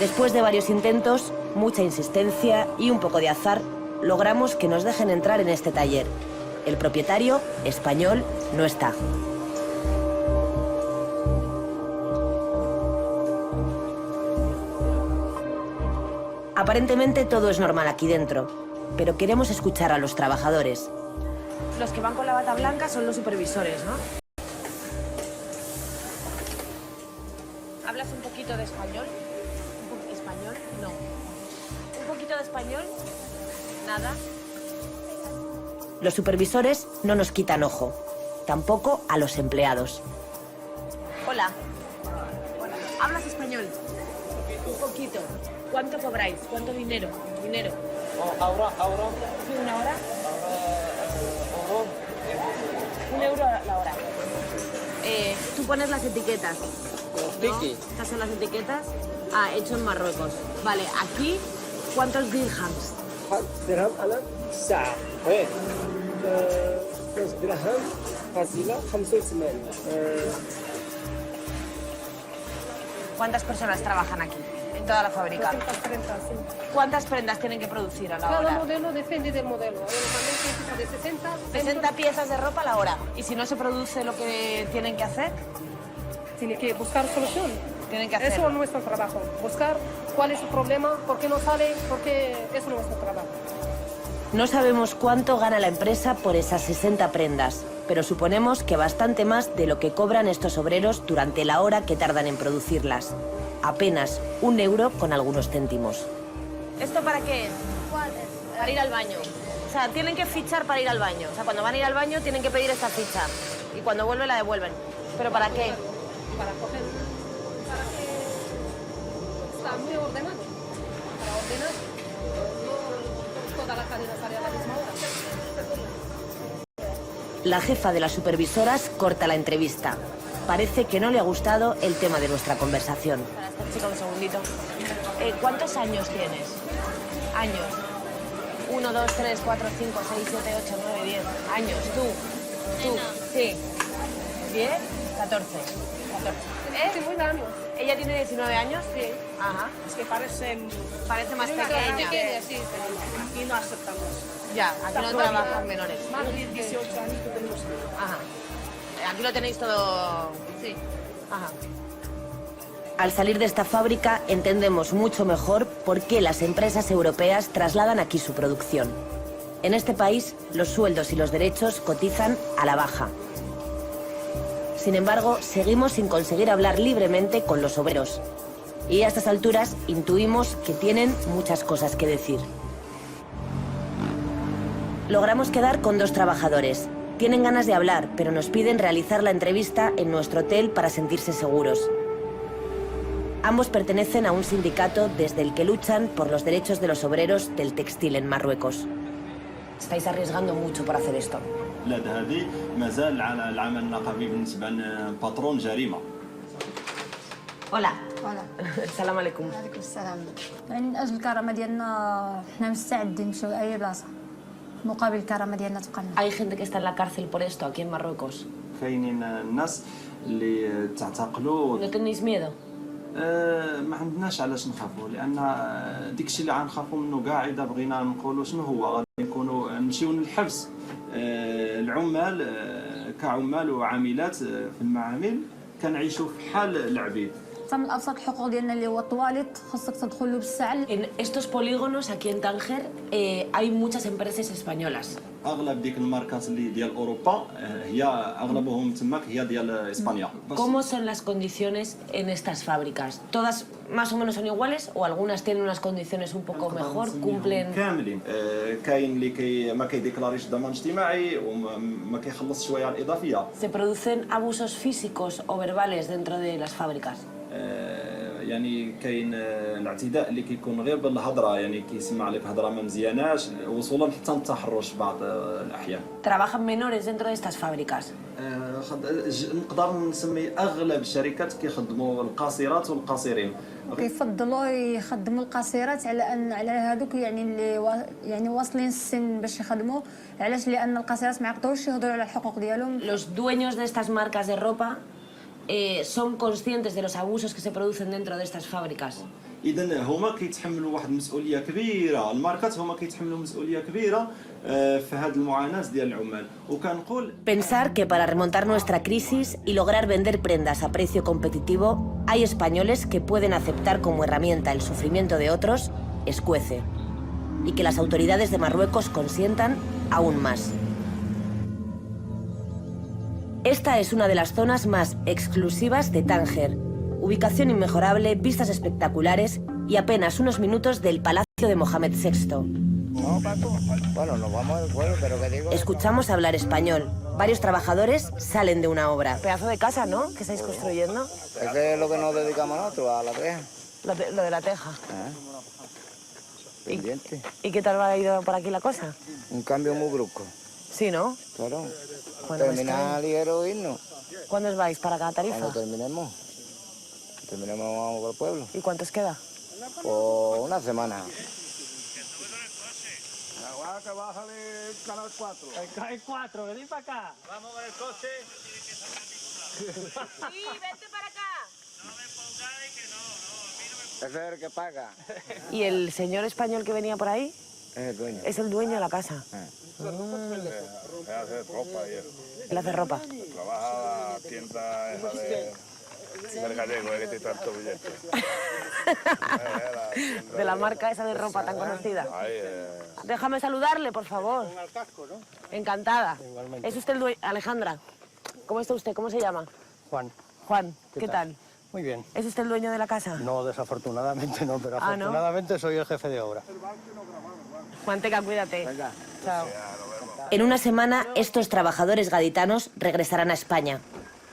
Después de varios intentos, mucha insistencia y un poco de azar, logramos que nos dejen entrar en este taller. El propietario, español, no está. Aparentemente todo es normal aquí dentro, pero queremos escuchar a los trabajadores. Los que van con la bata blanca son los supervisores, ¿no? ¿Hablas un poquito de español? ¿Español? No. ¿Un poquito de español? Nada. Los supervisores no nos quitan ojo, tampoco a los empleados. Hola. ¿Hablas español? Un poquito. ¿Cuánto cobráis? ¿Cuánto dinero? Dinero. Ahora. ¿Una hora? €1 la hora. Tú pones las etiquetas. ¿No? Estas son las etiquetas. Ah, hecho en Marruecos. Vale, aquí, ¿cuántos dirhams? درهم أنا ساعة. درهم فاصلة 85. ¿Cuántas personas trabajan aquí, en toda la fábrica? 230, sí. ¿Cuántas prendas tienen que producir a la Cada hora? modelo depende del modelo. Normalmente de 60. 60 piezas de ropa a la hora. ¿Y si no se produce lo que tienen que hacer? Tiene que buscar solución. Tienen que hacerlo. Eso es nuestro trabajo. Buscar cuál es el problema, por qué no sale, porque eso es nuestro trabajo. No sabemos cuánto gana la empresa por esas 60 prendas, pero suponemos que bastante más de lo que cobran estos obreros durante la hora que tardan en producirlas. Apenas €1 con algunos céntimos. ¿Esto para qué es? Para ir al baño. O sea, tienen que fichar para ir al baño. O sea, cuando van a ir al baño tienen que pedir esta ficha. Y cuando vuelven la devuelven. ¿Pero para qué? Para coger, para que está muy ordenado. Para ordenar, no toda la cadena sale a la misma hora. La jefa de las supervisoras corta la entrevista. Parece que no le ha gustado el tema de nuestra conversación. Chica, un segundito. ¿Cuántos años tienes? Años. 1, 2, 3, 4, 5, 6, 7, 8, 9, 10. Años. Tú. Sí. 10, 14. 19 años. ¿Ella tiene 19 años? Sí. Ajá. Es que parece más pequeña. Sí. Aquí no aceptamos. Ya, aquí no trabajan menores. Más de 18 años que tenemos. Ajá. Aquí lo tenéis todo... Sí. Ajá. Al salir de esta fábrica entendemos mucho mejor por qué las empresas europeas trasladan aquí su producción. En este país, los sueldos y los derechos cotizan a la baja. Sin embargo, seguimos sin conseguir hablar libremente con los obreros. Y a estas alturas intuimos que tienen muchas cosas que decir. Logramos quedar con 2 trabajadores. Tienen ganas de hablar, pero nos piden realizar la entrevista en nuestro hotel para sentirse seguros. Ambos pertenecen a un sindicato desde el que luchan por los derechos de los obreros del textil en Marruecos. Estáis arriesgando mucho por hacer esto. لا هذه مازال العمل النقابي بالنسبه للباترون جريمه. Hola. Hola. السلام عليكم. وعليكم السلام. يعني من اجل الكرامه ديالنا حنا مستعدين نمشيو لاي بلاصه مقابل الكرامه ديالنا تبقى لنا. Hay gente que está en la cárcel por esto aquí en Marruecos. كاينين الناس اللي تعتقلوا. ¿No tenéis miedo? ما عندناش علاش نخافوا لان ديكشي اللي غنخافوا منه كاع اذا بغينا نقولوا شنو هو غادي نكونوا نمشيو للحبس. العمال كعمال وعاملات في المعامل كنعيشوا في حال العبيد. من ابسط الحقوق ديالنا اللي هو الطواليت خاصك تدخل له بالسعل. En estos polígonos aquí en Tánger hay muchas empresas españolas. اغلب ديك الماركات اللي ديال اوروبا هي اغلبهم تماك هي ديال اسبانيا. ¿Cómo son las condiciones en estas fábricas? ¿Todas más o menos son iguales o algunas tienen unas condiciones un poco mejor? ¿Cumplen? كاملين كاين اللي ما كيديكلاريش الضمان الاجتماعي وما كيخلصش شويه على الاضافيه. ¿Se producen abusos físicos o verbales dentro de las fábricas? يعني كاين الاعتداء اللي كيكون غير بالهضره يعني كيسمع لك هضره ما مزياناش وصولا حتى التحرش بعض الاحيان. ¿Trabajan menores dentro de estas fábricas? نقدر نسمي اغلب الشركات كيخدموا القاصرات والقاصرين. كيفضلوا يخدموا القاصرات على هذوك يعني اللي يعني واصلين السن باش يخدموا. علاش؟ لان القاصرات ما يقدروش يهضروا على الحقوق ديالهم. Los dueños de estas marcas de ropa son conscientes de los abusos que se producen dentro de estas fábricas. اذا هما كيتحملوا واحد المسؤوليه كبيره، الماركات هما كيتحملوا مسؤوليه كبيره في هذه المعاناه ديال العمال. وكنقول Pensar que para remontar nuestra crisis y lograr vender prendas a precio competitivo, hay españoles que pueden aceptar como herramienta el sufrimiento de otros, escuece. Y que las autoridades de Marruecos consientan aún más. Esta es una de las zonas más exclusivas de Tánger. Ubicación inmejorable, vistas espectaculares y apenas unos minutos del Palacio de Mohamed VI. No, Paco. Bueno, nos vamos al pueblo, pero que digo... Escuchamos hablar español. Varios trabajadores salen de una obra. Pedazo de casa, ¿no? Que estáis construyendo. Es que es lo que nos dedicamos nosotros, a la teja. Lo de la teja. Pendiente. ¿Y qué tal ha ido por aquí la cosa? Un cambio muy brusco. Sí, ¿no? Claro. Bueno, Terminar ligero irnos. ¿Cuándo os vais para cada tarifa? Cuando terminemos. Terminemos vamos por el pueblo. ¿Y cuánto os queda? Por una semana. Que bájale el canal 4. El canal 4, venid para acá. Vamos con el coche. Sí, vente para acá. No me pongáis que no, a mí no me... Ese es el que paga. ¿Y el señor español que venía por ahí? Es el dueño. Es el dueño de la casa. Él hace ropa y eso. Él hace ropa. Trabaja la tienda esa del gallego, que tiene tanto billete. De la marca esa de ropa tan conocida. Déjame saludarle, por favor. Encantada. Igualmente. ¿Es usted el dueño? Alejandra, ¿cómo está usted? ¿Cómo se llama? Juan. Juan, ¿qué tal? Muy bien. ¿Es usted el dueño de la casa? No, desafortunadamente no, pero Ah, ¿no? afortunadamente soy el jefe de obra. Juanteca, cuídate. Venga. Chao. En una semana, estos trabajadores gaditanos regresarán a España,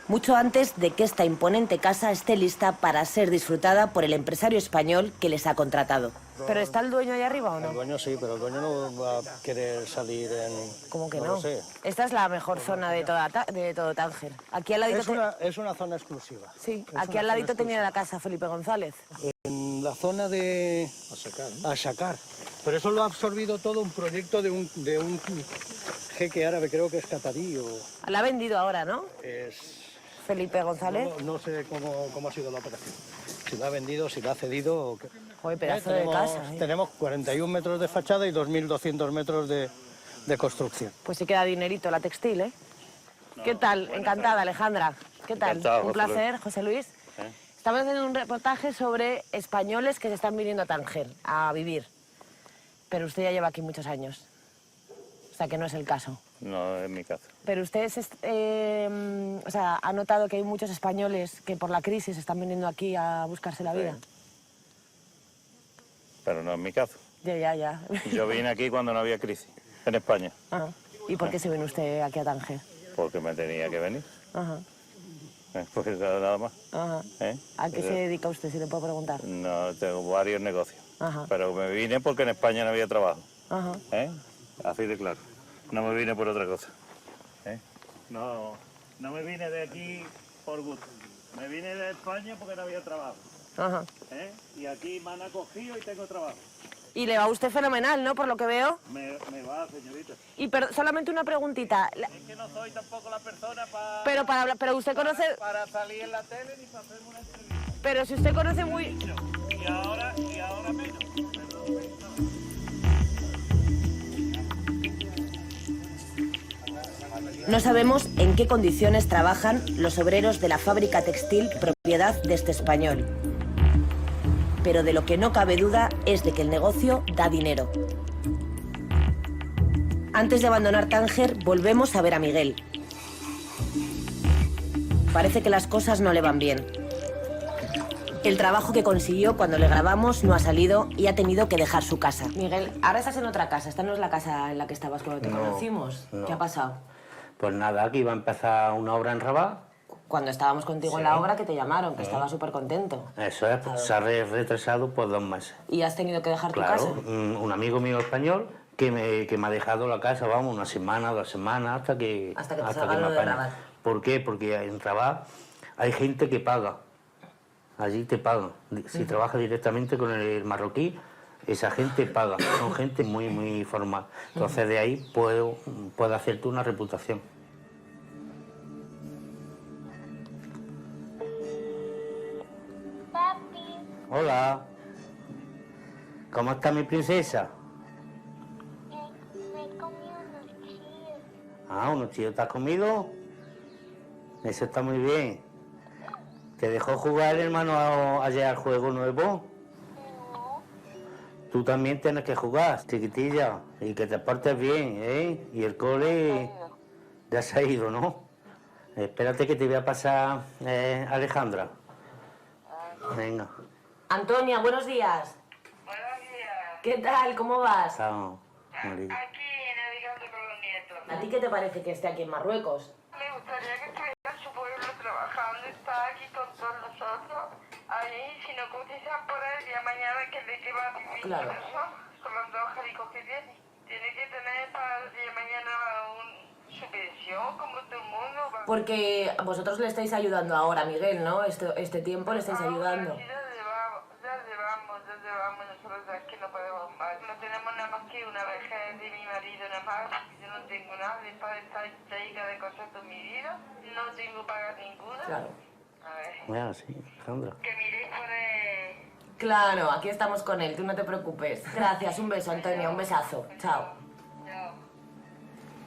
mucho antes de que esta imponente casa esté lista para ser disfrutada por el empresario español que les ha contratado. ¿Pero está el dueño ahí arriba o no? El dueño sí, pero el dueño no va a querer salir en... ¿Cómo que no? lo sé. Esta es la mejor zona de todo Tánger. Aquí al ladito Es una zona exclusiva. Sí, Es aquí una al ladito zona tenía la casa Felipe González. En la zona de Ashacar. Pero eso lo ha absorbido todo un proyecto de un jeque árabe, creo que es catarí o... La ha vendido ahora, ¿no? Felipe González. No sé cómo ha sido la operación. Si la ha vendido, si la ha cedido o qué. Joder, pedazo de casa. Tenemos 41 metros de fachada y 2.200 metros de construcción. Pues sí queda dinerito la textil, ¿eh? ¿Qué tal? Encantada, Alejandra. ¿Qué tal? Encantado, Un José placer, Luis. José Luis. Estamos haciendo un reportaje sobre españoles que se están viniendo a Tánger a vivir. Pero usted ya lleva aquí muchos años. O sea, que no es el caso. No es mi caso. Pero usted ha notado que hay muchos españoles que por la crisis están viniendo aquí a buscarse la vida. Pero no es mi caso. Ya. Yo vine aquí cuando no había crisis, en España. Ajá. ¿Y por qué se vino usted aquí a Tánger? Porque me tenía que venir. Ajá. Pues nada más. Ajá. ¿A qué se dedica usted, si le puedo preguntar? No, tengo varios negocios. Ajá. Pero me vine porque en España no había trabajo. Ajá. Así de claro. No me vine por otra cosa. No me vine de aquí por gusto. Me vine de España porque no había trabajo. Ajá. Y aquí me han acogido y tengo trabajo. Y le va a usted fenomenal, ¿no? Por lo que veo. Me va, señorita. Y solamente una preguntita. Es que no soy tampoco la persona para... Pero para hablar, pero usted conoce... Para salir en la tele ni para hacer una entrevista. Pero si usted conoce muy... Y ahora menos. No sabemos en qué condiciones trabajan los obreros de la fábrica textil propiedad de este español. Pero de lo que no cabe duda es de que el negocio da dinero. Antes de abandonar Tánger, volvemos a ver a Miguel. Parece que las cosas no le van bien. El trabajo que consiguió cuando le grabamos no ha salido y ha tenido que dejar su casa. Miguel, ahora estás en otra casa. Esta no es la casa en la que estabas cuando te conocimos. no. ¿Qué ha pasado? Pues nada, aquí iba a empezar una obra en Rabat cuando estábamos contigo en la obra que te llamaron, que estabas súper contento. Eso es, pues, se ha retrasado por 2 meses. ¿Y has tenido que dejar tu Claro, casa? un amigo mío español que me ha dejado la casa, vamos, 1 semana, 2 semanas, hasta que te salga me lo de apañe. Rabat. ¿Por qué? Porque en Rabat hay gente que paga. Allí te pagan. Si trabajas directamente con el marroquí, esa gente paga. Son gente muy, muy formal. Entonces de ahí puedo hacerte una reputación. Hola. ¿Cómo está mi princesa? Ah, unos chíos. ¿Te has comido? Eso está muy bien. ¿Te dejó jugar el hermano ayer al juego nuevo? Tú también tienes que jugar, chiquitilla, y que te portes bien, ¿eh? Y el cole ya se ha ido, ¿no? Espérate que te voy a pasar Alejandra. Venga. Antonia, buenos días. Buenos días. ¿Qué tal? ¿Cómo vas? Chao, María. Aquí navegando con los nietos. ¿A ti qué te parece que esté aquí en Marruecos? Me gustaría que estuviera en su pueblo trabajando, está aquí con todos nosotros. Ahí, si no cotizan por el día mañana, que le que va a vivir Claro. con eso, con los 2 hijos que tiene. Tiene que tener para el día de mañana su pensión, como todo el mundo. Porque vosotros le estáis ayudando ahora, Miguel, ¿no? Este tiempo le estáis ayudando. Ya llevamos, nosotros ya que no podemos más. No tenemos nada más que una vejez de mi marido, nada más. Yo no tengo nada para estar histérica de cosas de mi vida. No tengo pagar ninguna. Claro. A ver. Bueno, sí, Alejandra. Que miréis por el... Claro, aquí estamos con él, tú no te preocupes. Gracias, un beso, Antonia, un besazo. Chao.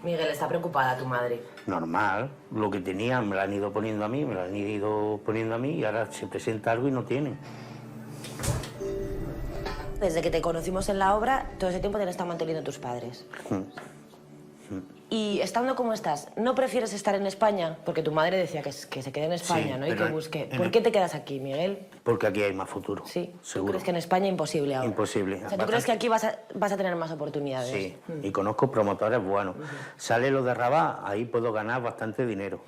Miguel, está preocupada tu madre. Normal, lo que tenía me lo han ido poniendo a mí, y ahora se presenta algo y no tiene. Desde que te conocimos en la obra, todo ese tiempo te han estado manteniendo tus padres. Y estando como estás, ¿no prefieres estar en España? Porque tu madre decía que se quede en España, Sí, ¿no? Y pero que busque. en- ¿Por qué te quedas aquí, Miguel? Porque aquí hay más futuro. Sí. ¿Tú seguro. crees que en España imposible ahora? Imposible. O sea, ¿tú crees que aquí vas a tener más oportunidades? Sí, y conozco promotores buenos. Sale lo de Rabat, ahí puedo ganar bastante dinero.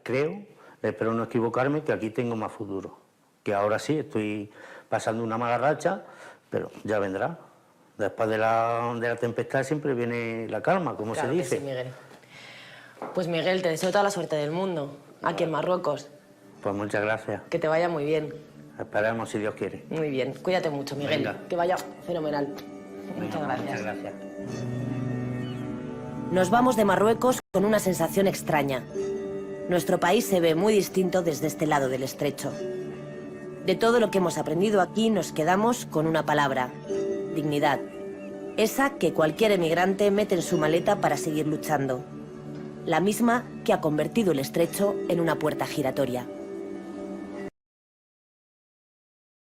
Creo, espero no equivocarme, que aquí tengo más futuro. Que ahora sí, estoy pasando una mala racha, pero ya vendrá. Después de la tempestad siempre viene la calma, como Claro se que dice. sí, Miguel. Pues Miguel, te deseo toda la suerte del mundo, aquí en Marruecos. Pues muchas gracias. Que te vaya muy bien. Esperemos si Dios quiere. Muy bien. Cuídate mucho, Miguel. Venga. Que vaya fenomenal. Muchas gracias. Muchas gracias. Nos vamos de Marruecos con una sensación extraña. Nuestro país se ve muy distinto desde este lado del estrecho. De todo lo que hemos aprendido aquí nos quedamos con una palabra: dignidad. Esa que cualquier emigrante mete en su maleta para seguir luchando. La misma que ha convertido el estrecho en una puerta giratoria.